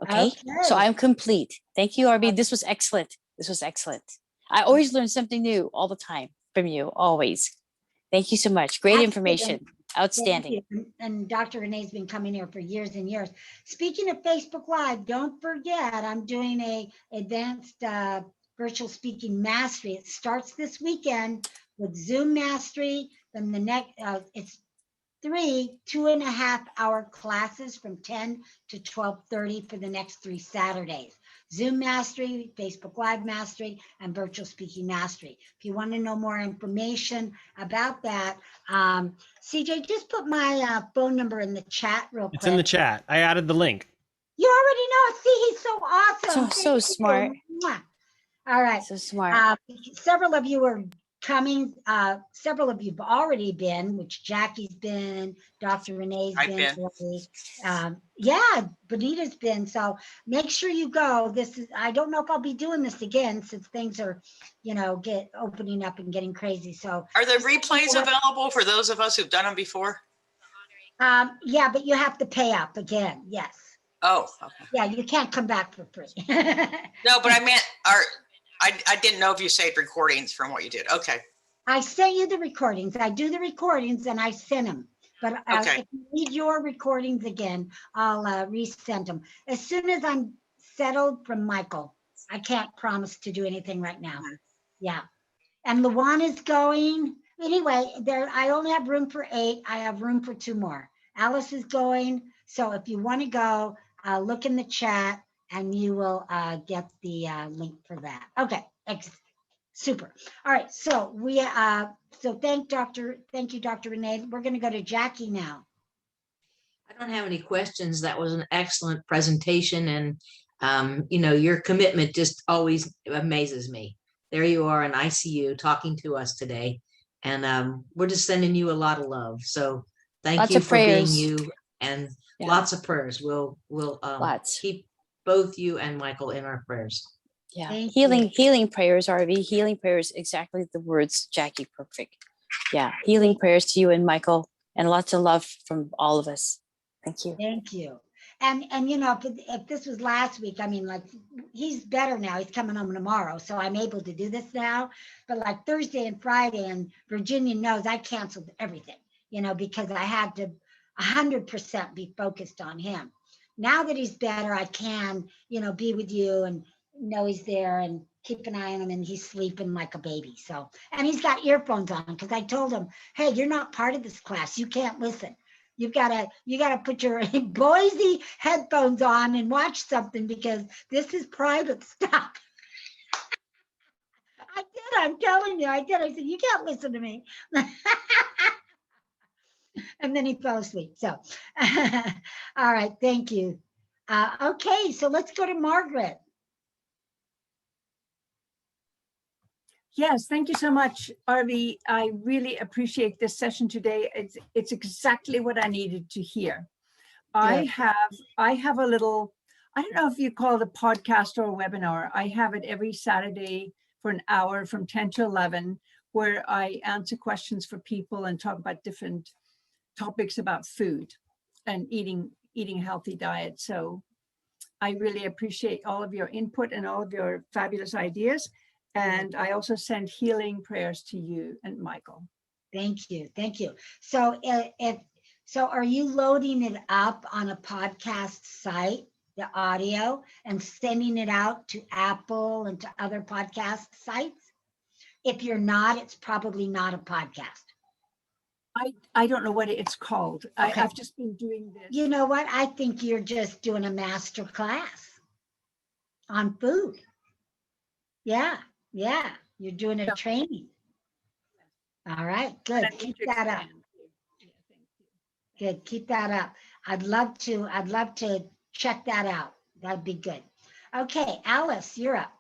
Okay. So Okay. I'm complete. Thank you, Arvee. This was excellent. This was excellent. I always learn something new all the time from you, always. Thank you so much. Great That's information. good. Outstanding. Thank you. And Dr. Renee's been coming here for years and years. Speaking of Facebook Live, don't forget, I'm doing a advanced virtual speaking mastery. It starts this weekend with Zoom mastery. Then the next, it's 3 2.5 hour classes from 10 to 12:30 for the next 3 Saturdays. Zoom mastery, Facebook Live mastery, and virtual speaking mastery. If you want to know more information about that, CJ, just put my phone number in the chat real quick. It's in the chat. I added the link. You already know. See, he's so awesome. So smart. Mwah. All right. So smart. Several of you are coming. Several of you've already been, which Jackie's been, Dr. Renee's I've been. been. Yeah, Bonita's been. So make sure you go. This is, I don't know if I'll be doing this again since things are, get opening up and getting crazy. So Are the replays available for those of us who've done them before? yeah, but you have to pay up again. Yes. Oh, okay. Yeah, you can't come back for free. No, but I meant, I didn't know if you saved recordings from what you did. Okay. I sent you the recordings. I do the recordings and I send them. But Okay. if you need your recordings again, I'll resend them. As soon as I'm settled from Michael, I can't promise to do anything right now. Yeah. And Luan is going. Anyway, I only have room for 8. I have room for 2 more. Alice is going. So if you want to go, look in the chat and you will get the link for that. Okay. Super. All right. So thank you, Dr. Renee. We're going to go to Jackie now. I don't have any questions. That was an excellent presentation. And, your commitment just always amazes me. There you are in ICU talking to us today. And we're just sending you a lot of love. So thank Lots you of for being prayers. you, and Yeah. lots of prayers. We'll Lots. keep both you and Michael in our prayers. Yeah. Thank Healing prayers, Arvee. Healing prayers, exactly the words, Jackie, perfect. Yeah. Healing prayers to you and Michael, and lots of love from all of us. Thank you. Thank you. And if this was last week, I mean, like, he's better now. He's coming home tomorrow, so I'm able to do this now. But like Thursday and Friday, and Virginia knows I canceled everything, because I had to 100% be focused on him. Now that he's better, I can, be with you and know he's there and keep an eye on him, and he's sleeping like a baby. So, and he's got earphones on because I told him, hey, you're not part of this class. You can't listen. You gotta put your Boise headphones on and watch something because this is private stuff. I did. I'm telling you, I did. I said, you can't listen to me. And then he fell asleep. So, all right. Thank you. Okay. So let's go to Margaret. Yes, thank you so much, Arvee. I really appreciate this session today. It's exactly what I needed to hear. I have a little, I don't know if you call it a podcast or a webinar. I have it every Saturday for an hour from 10 to 11, where I answer questions for people and talk about different topics about food and eating a healthy diet. So I really appreciate all of your input and all of your fabulous ideas. And I also send healing prayers to you and Michael. Thank you. Thank you. So so are you loading it up on a podcast site, the audio, and sending it out to Apple and to other podcast sites? If you're not, it's probably not a podcast. I don't know what it's called. Okay. I've just been doing this. You know what? I think you're just doing a master class on food. Yeah. You're doing a training. All right, good. Keep that up. Good. Keep that up. I'd love to check that out. That'd be good. Okay, Alice, you're up.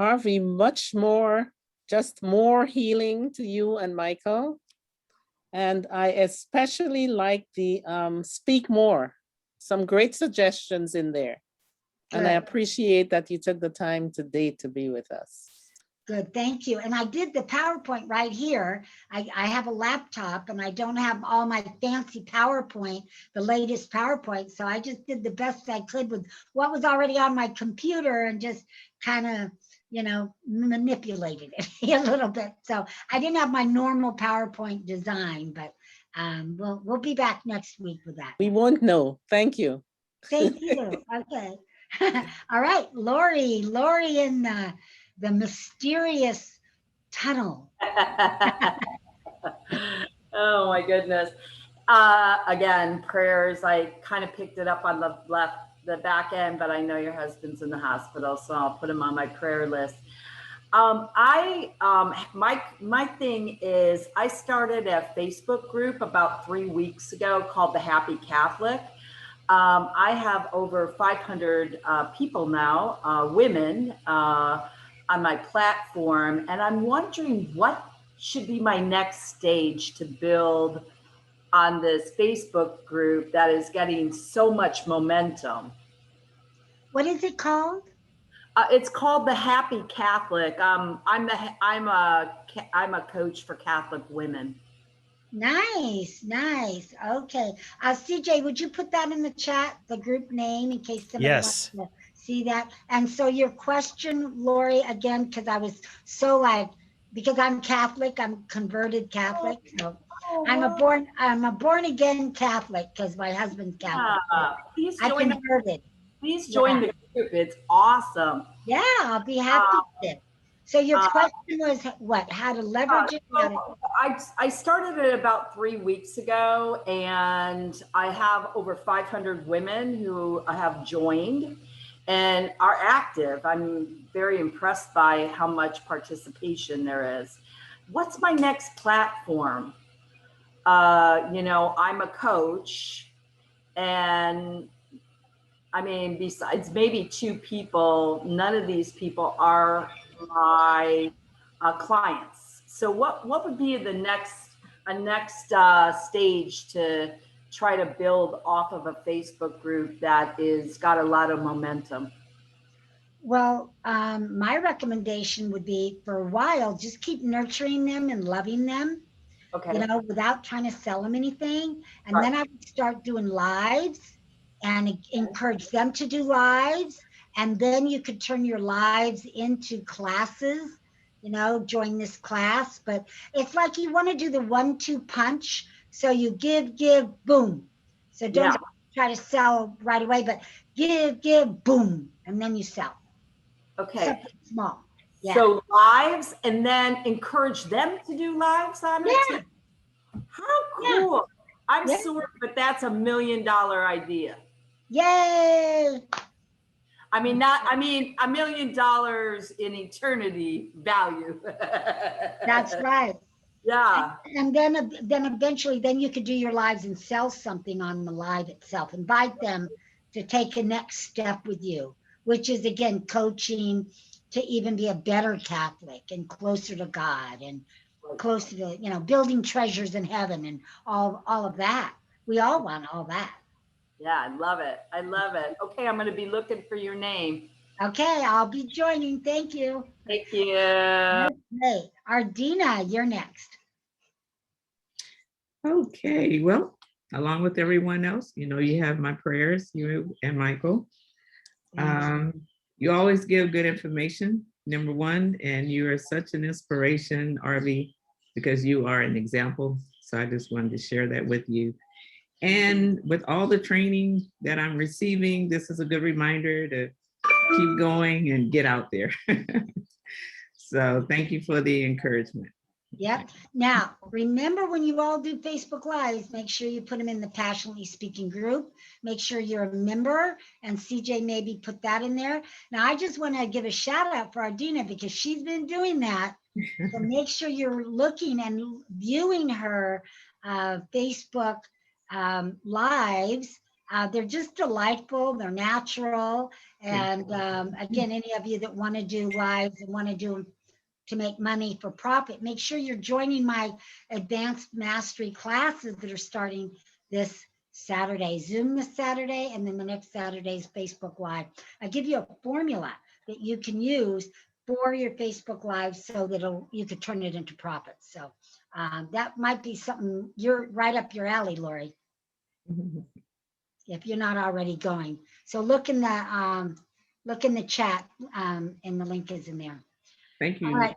Arvee, much more, just more healing to you and Michael. And I especially like the speak more, some great suggestions in there. And I Good. appreciate that you took the time today to be with us. Good, thank you. And I did the PowerPoint right here. I have a laptop and I don't have all my fancy PowerPoint, the latest PowerPoint. So I just did the best I could with what was already on my computer and just kind of, you know, manipulated it a little bit. So I didn't have my normal PowerPoint design, but we'll be back next week with that. We won't know. Thank you. Thank you. Okay. All right, Lori in the mysterious tunnel. Oh my goodness. Again, prayers. I kind of picked it up on the back end, but I know your husband's in the hospital, so I'll put him on my prayer list. My thing is, I started a Facebook group about 3 weeks ago called The Happy Catholic. I have over 500 people now, women, on my platform, and I'm wondering what should be my next stage to build on this Facebook group that is getting so much momentum. What is it called? It's called The Happy Catholic. I'm a coach for Catholic women. Nice, nice. Okay. CJ, would you put that in the chat, the group name, in case somebody Yes. wants to see that? And so your question, Lori, again, because I was so like, because I'm Catholic, I'm converted Catholic. So I'm a born again Catholic because my husband's Catholic. Please I join converted. Please join the group. It's awesome. Yeah, I'll be happy to. So your question was what? How to leverage it? I started it about 3 weeks ago, and I have over 500 women who have joined and are active. I'm very impressed by how much participation there is. What's my next platform? You know, I'm a coach, and I mean, besides maybe 2 people, none of these people are my clients. So what would be the next stage to try to build off of a Facebook group that is got a lot of momentum? Well, my recommendation would be for a while, just keep nurturing them and loving them, Okay. you know, without trying to sell them anything. And then I would start doing lives and encourage them to do lives. And then you could turn your lives into classes, you know, join this class. But it's like you want to do the 1-2 punch. So you give, boom. So don't try to sell right away, but give, boom. And then you sell. Okay. Something small. Yeah. So lives, and then encourage them to do lives on it too. How cool. Yeah. I'm sorry, but that's $1 million idea. Yay. I mean, $1 million in eternity value. That's right. Yeah. And then eventually, then you could do your lives and sell something on the live itself. Invite them to take a next step with you, which is again, coaching to even be a better Catholic and closer to God and closer to, you know, building treasures in heaven and all of that. We all want all that. Yeah, I love it. I love it. Okay, I'm going to be looking for your name. Okay, I'll be joining. Thank you. Thank you. Okay, Ardina, you're next. Okay, well, along with everyone else, you know, you have my prayers, you and Michael. You always give good information, number one, and you are such an inspiration, Arvee, because you are an example. So I just wanted to share that with you. And with all the training that I'm receiving, this is a good reminder to keep going and get out there. So thank you for the encouragement. Yep. Now, remember when you all do Facebook Lives, make sure you put them in the Passionately Speaking group. Make sure you're a member, and CJ maybe put that in there. Now, I just want to give a shout out for Ardina because she's been doing that. So make sure you're looking and viewing her Facebook lives They're just delightful. They're natural. And again, any of you that want to do lives and want to do them to make money for profit, make sure you're joining my advanced mastery classes that are starting this Saturday, Zoom this Saturday, and then the next Saturday's Facebook Live. I give you a formula that you can use for your Facebook Live so that you could turn it into profits. So that might be something you're right up your alley, Lori, if you're not already going. So look in the chat, and the link is in there. Thank you. All right.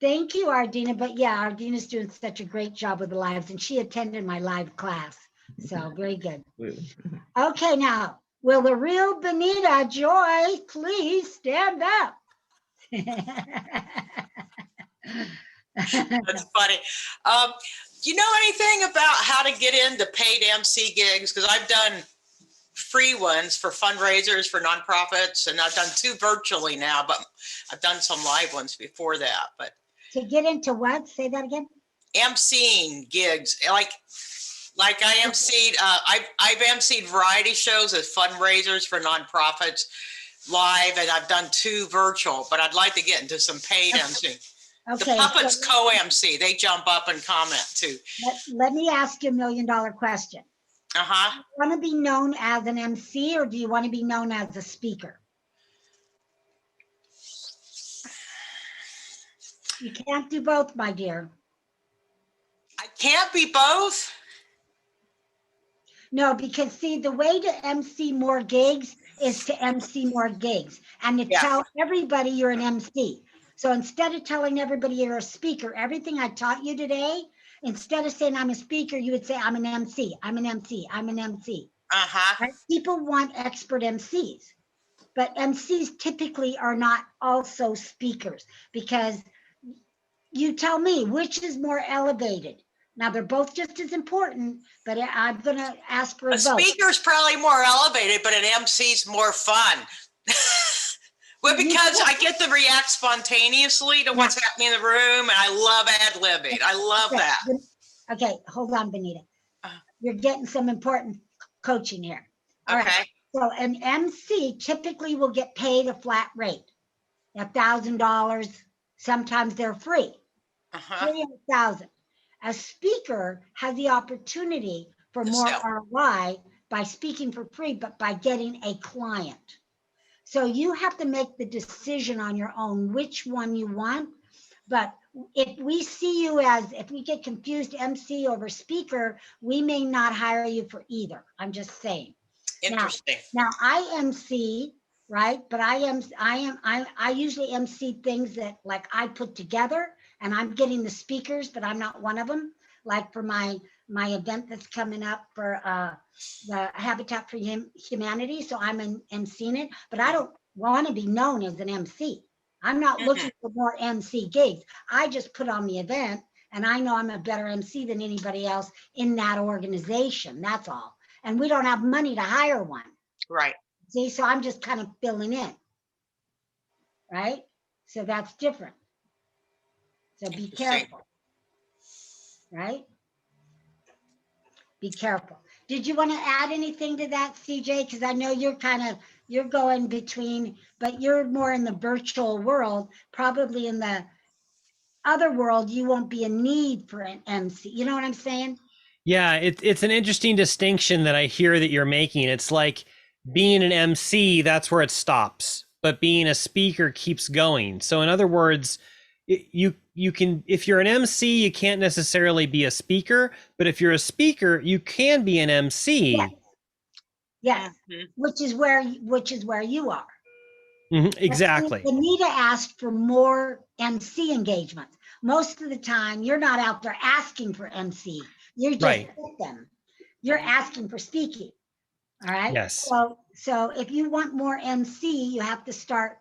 Thank you, Ardina. But yeah, Ardina's doing such a great job with the lives, and she attended my live class. So very good. Okay, now, will the real Benita Joy please stand up? That's funny. Do you know anything about how to get into paid MC gigs? Because I've done free ones for fundraisers for nonprofits, and I've done 2 virtually now, but I've done some live ones before that. But to get into what? Say that again. MCing gigs, like I MC'd. I've MC'd variety shows as fundraisers for nonprofits live, and I've done 2 virtual. But I'd like to get into some paid MC. Okay, the puppets so, co-MC. They jump up and comment too. Let me ask you $1 million question. Do you want to be known as an MC, or do you want to be known as a speaker? You can't do both, my dear. I can't be both? No, because see, the way to MC more gigs is to MC more gigs and to tell everybody you're an MC. So instead of telling everybody you're a speaker, everything I taught you today, instead of saying I'm a speaker, you would say I'm an MC, I'm an MC, I'm an MC. Right? People want expert MCs, but MCs typically are not also speakers, because you tell me which is more elevated. Now they're both just as important, but I'm gonna ask for a vote. Speaker's probably more elevated, but an MC's more fun. Well, because I get to react spontaneously to what's happening in the room, and I love ad-libbing. I love that. Okay, hold on, Benita. You're getting some important coaching here. All right. So an MC typically will get paid a flat rate, $1,000. Sometimes they're free. 300,000. A speaker has the opportunity for more ROI by speaking for free, but by getting a client. So you have to make the decision on your own which one you want. But if we see you as, if we get confused MC over speaker, we may not hire you for either. I'm just saying. Interesting. Now I MC, right? But I usually MC things that like I put together, and I'm getting the speakers, but I'm not one of them. Like for my event that's coming up for the Habitat for Humanity. So I'm emceeing it, but I don't want to be known as an MC. I'm not looking for more MC gigs. I just put on the event, and I know I'm a better MC than anybody else in that organization. That's all. And we don't have money to hire one. Right. See, so I'm just kind of filling in. Right? So that's different. So be careful. Right? Be careful. Did you want to add anything to that, CJ? Because I know you're going between, but you're more in the virtual world. Probably in the other world, you won't be a need for an MC. You know what I'm saying? Yeah, it's an interesting distinction that I hear that you're making. It's like being an MC, that's where it stops, but being a speaker keeps going. So in other words, you can, if you're an MC, you can't necessarily be a speaker, but if you're a speaker, you can be an MC. Yes. Which is where you are. Exactly. Anita asked for more MC engagements. Most of the time, you're not out there asking for MC. You're just with them. You're asking for speaking. All right. Yes. So if you want more MC, you have to start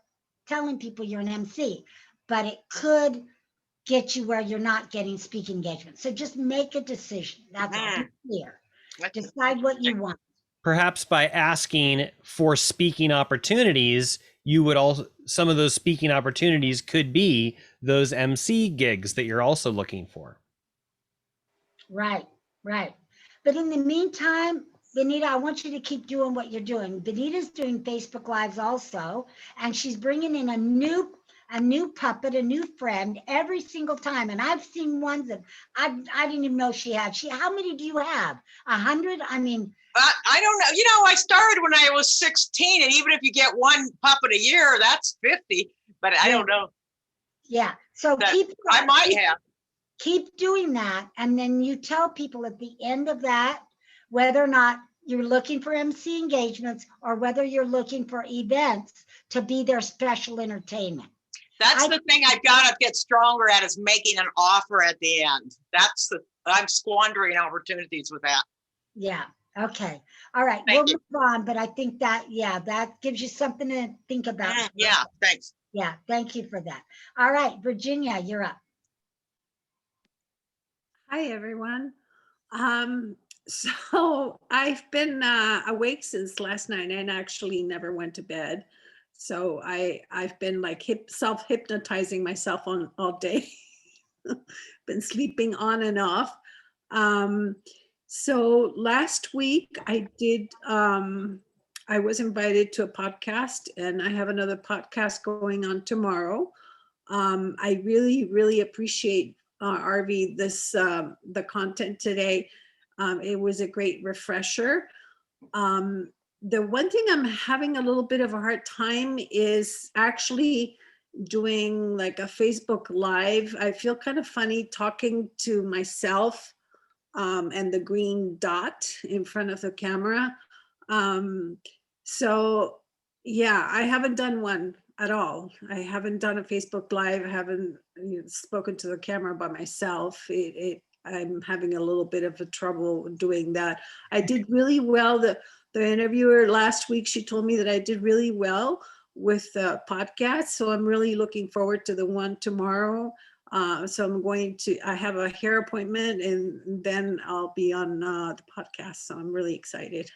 telling people you're an MC. But it could get you where you're not getting speaking engagement. So just make a decision. That's all. Be clear. Decide what you want. Perhaps by asking for speaking opportunities, you would also, some of those speaking opportunities could be those MC gigs that you're also looking for. Right. But in the meantime, Benita, I want you to keep doing what you're doing. Benita's doing Facebook Lives also, and she's bringing in a new puppet, a new friend every single time. And I've seen ones that I didn't even know she had. How many do you have? 100? I mean, I don't know. You know, I started when I was 16, and even if you get one puppet a year, that's 50. But I don't know. Yeah. So I might have. Keep doing that, and then you tell people at the end of that whether or not you're looking for MC engagements or whether you're looking for events to be their special entertainment. That's the thing I've got to get stronger at, is making an offer at the end. I'm squandering opportunities with that. Yeah. Okay. All right. Thank We'll you. move on, but I think that, that gives you something to think about. Yeah. Thanks. Yeah. Thank you for that. All right, Virginia, you're up. Hi, everyone. So I've been awake since last night and actually never went to bed. So I've been like self-hypnotizing myself all day. Been sleeping on and off. So last week I was invited to a podcast, and I have another podcast going on tomorrow. I really, really appreciate Arvee, the content today. It was a great refresher. The one thing I'm having a little bit of a hard time is actually doing like a Facebook Live. I feel kind of funny talking to myself and the green dot in front of the camera. So yeah, I haven't done one at all. I haven't done a Facebook Live. I haven't spoken to the camera by myself. I'm having a little bit of a trouble doing that. I did really well. The interviewer last week, she told me that I did really well with the podcast. So I'm really looking forward to the one tomorrow. So I have a hair appointment, and then I'll be on the podcast. So I'm really excited.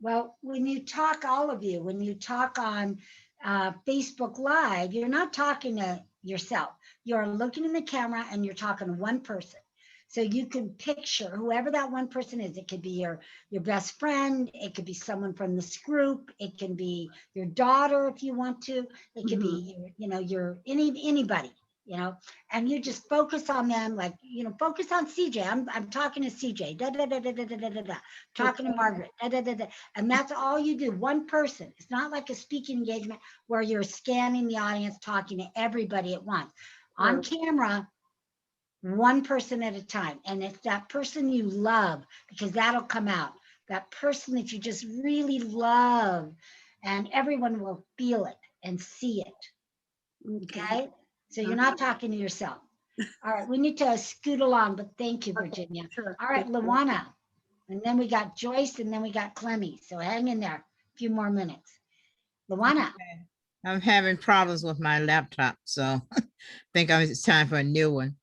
Well, when you talk, all of you, when you talk on Facebook Live, you're not talking to yourself. You're looking in the camera and you're talking to one person. So you can picture whoever that one person is. It could be your best friend. It could be someone from this group. It can be your daughter if you want to. It could be anybody, and you just focus on them, like, focus on CJ. I'm talking to CJ, da, da, da, da, da, da, da, da. Talking to Margaret, da, da, da, da. And that's all you do, one person. It's not like a speaking engagement where you're scanning the audience, talking to everybody at once. On camera, one person at a time. And it's that person you love, because that'll come out. That person that you just really love, and everyone will feel it and see it. Okay? So you're not talking to yourself. All right, we need to scoot along, but thank you, Virginia. Sure. All right, Luana. And then we got Joyce, and then we got Clemmy. So hang in there a few more minutes. Luana. Okay. I'm having problems with my laptop, so I think it's time for a new one.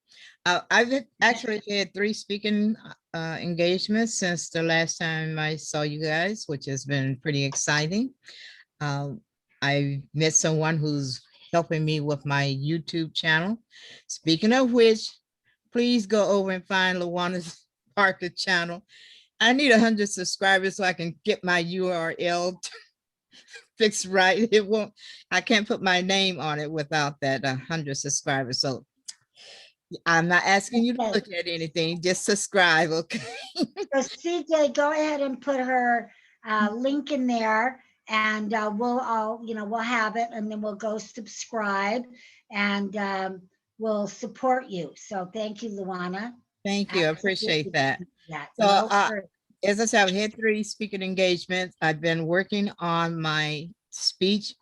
I've actually had 3 speaking engagements since the last time I saw you guys, which has been pretty exciting. I met someone who's helping me with my YouTube channel. Speaking of which, please go over and find Luana's Parker channel. I need 100 subscribers so I can get my URL fixed right. I can't put my name on it without that 100 subscribers. So I'm not asking you to look at anything, just subscribe, okay? So CJ, go ahead and put her link in there, and we'll have it, and then we'll go subscribe, and we'll support you. So thank you, Luana. Thank you, I appreciate that. Yeah. So as I said, I've had 3 speaking engagements. I've been working on my speech,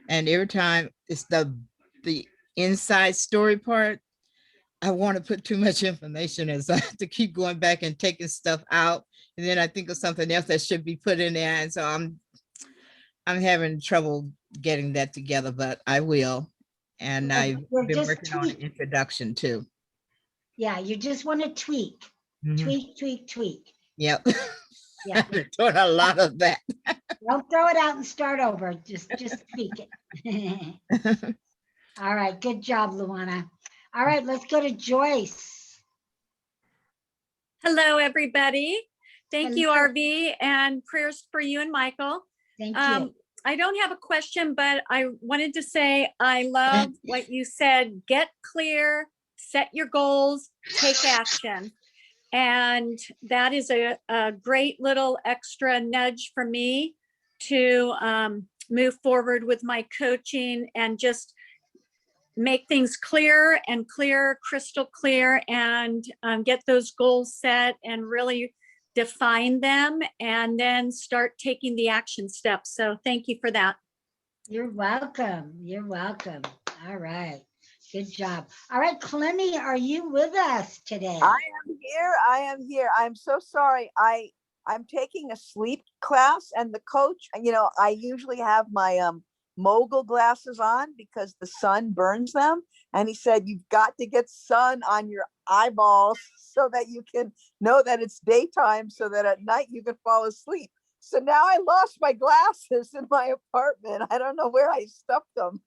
and every time it's the inside story part, I want to put too much information in, so I have to keep going back and taking stuff out, and then I think of something else that should be put in there, and so I'm having trouble getting that together, but I will. And I've been working on an introduction too. Yeah, you just want to tweak, tweak. Yep. Yeah. I've been doing a lot of that. Don't throw it out and start over. Just tweak it. All right, good job, Luana. All right, let's go to Joyce. Hello, everybody. Thank you, Arvee, and prayers for you and Michael. Thank you. I don't have a question, but I wanted to say I love what you said. Get clear, set your goals, take action. And that is a great little extra nudge for me to move forward with my coaching and just make things clear and clear, crystal clear, and get those goals set and really define them and then start taking the action steps. So thank you for that. You're welcome. You're welcome. All right. Good job. All right, Clemmy, are you with us today? I am here. I am here. I'm so sorry. I'm taking a sleep class, and the coach, you know, I usually have my mogul glasses on because the sun burns them. And he said, you've got to get sun on your eyeballs so that you can know that it's daytime, so that at night you can fall asleep. So now I lost my glasses in my apartment. I don't know where I stuffed them.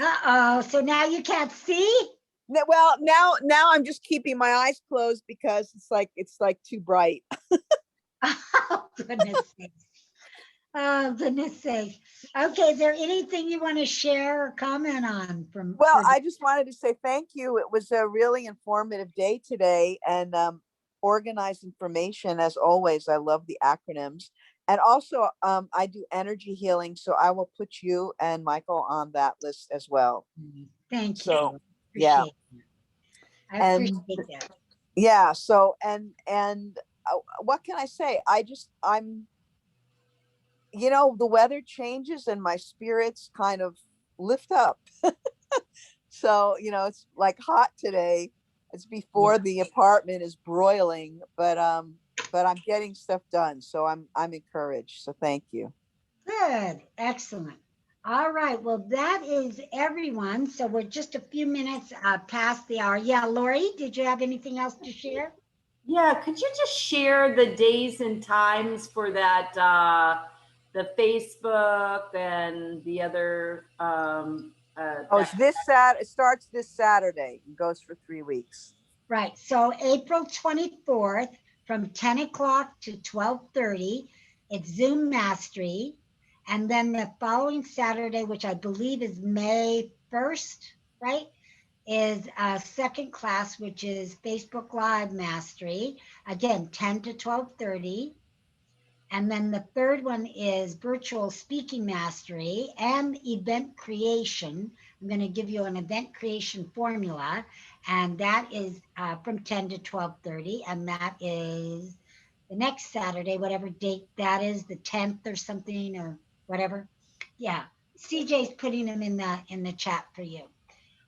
Uh-oh, so now you can't see? Well, now I'm just keeping my eyes closed because it's like too bright. Oh, goodness sakes. Oh, goodness sakes. Okay, is there anything you want to share or comment on from? Well, I just wanted to say thank you. It was a really informative day today, and organized information as always. I love the acronyms. And also, I do energy healing, so I will put you and Michael on that list as well. Thank you. So, yeah. I appreciate that. Yeah. So, and what can I say? I'm, you know, the weather changes and my spirits kind of lift up. So, you know, it's like hot today. It's before the apartment is broiling, but I'm getting stuff done. So I'm encouraged. So thank you. Good. Excellent. All right. Well, that is everyone. So we're just a few minutes past the hour. Yeah, Lori, did you have anything else to share? Yeah, could you just share the days and times for that, the Facebook and the other? It's it starts this Saturday and goes for 3 weeks. Right. So April 24th from 10 o'clock to 12:30, it's Zoom Mastery. And then the following Saturday, which I believe is May 1st, right, is a second class, which is Facebook Live Mastery. Again, 10 to 12:30. And then the third one is Virtual Speaking Mastery and Event Creation. I'm going to give you an event creation formula, and that is from 10 to 12:30. And that is the next Saturday, whatever date that is, the 10th or something or whatever. Yeah, CJ's putting them in the chat for you.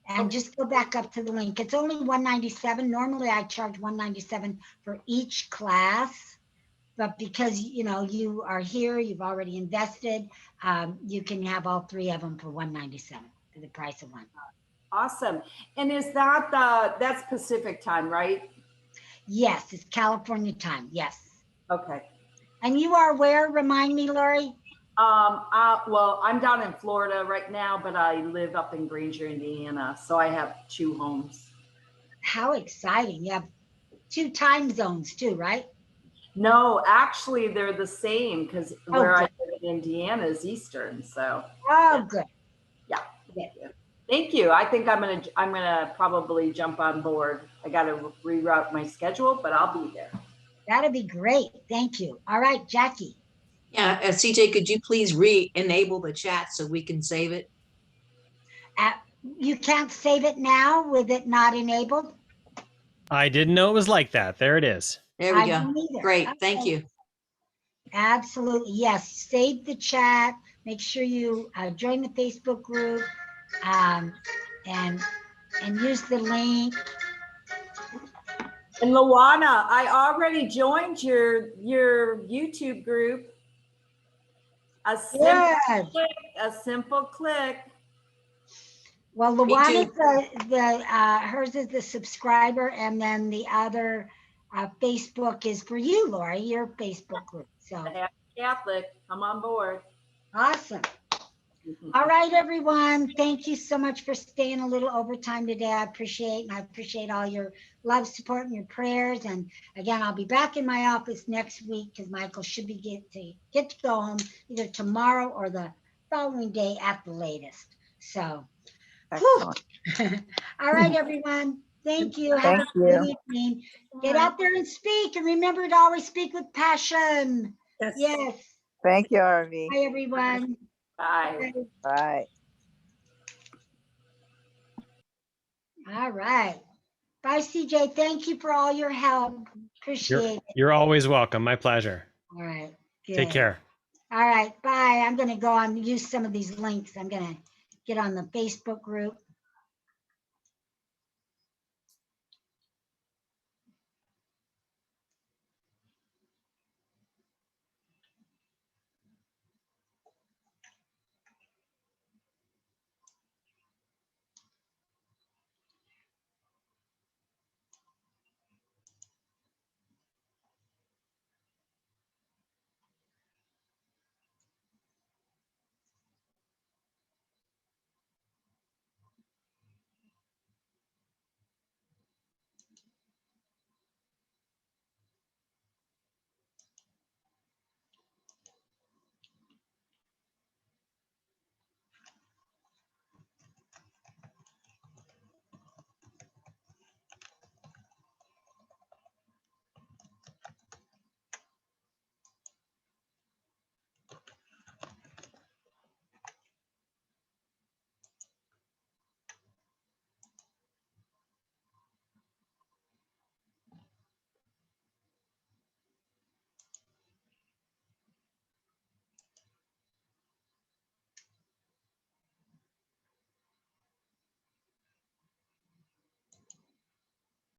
And just go back up to the link. It's only $197. Normally I charge $197 for each class. But because, you know, you are here, you've already invested, you can have all three of them for $197 for the price of one. Awesome. And is that that's Pacific time, right? Yes, it's California time. Yes. Okay. And you are where? Remind me, Lori. Well, I'm down in Florida right now, but I live up in Granger, Indiana. So I have 2 homes. How exciting. You have 2 time zones too, right? No, actually they're the same because where I live in Indiana is Eastern. So good. Yeah. Thank you. I think I'm gonna probably jump on board. I gotta reroute my schedule, but I'll be there. That'd be great. Thank you. All right, Jackie. Yeah, CJ, could you please re-enable the chat so we can save it? You can't save it now with it not enabled? I didn't know it was like that. There it is. There we go. Great. Okay. Thank you. Absolutely. Yes. Save the chat. Make sure you join the Facebook group and use the link. And Luana, I already joined your YouTube group. A simple click. Well, Luana's hers is the subscriber, and then the other Facebook is for you, Lori, your Facebook group. So Catholic, come on board. Awesome. All right, everyone. Thank you so much for staying a little overtime today. I appreciate all your love, support, and your prayers. And again, I'll be back in my office next week because Michael should be get to go home either tomorrow or the following day at the latest. So, Excellent. all right, everyone. Thank you. Have Thank a good you. evening. Get out there and speak, and remember to always speak with passion. Yes. Yes. Thank you, Arvee. Bye, everyone. Bye. Bye. All right. Bye, CJ. Thank you for all your help. Appreciate it. You're always welcome. My pleasure. All right. Good. Take care. All right. Bye. I'm going to go on use some of these links. I'm going to get on the Facebook group.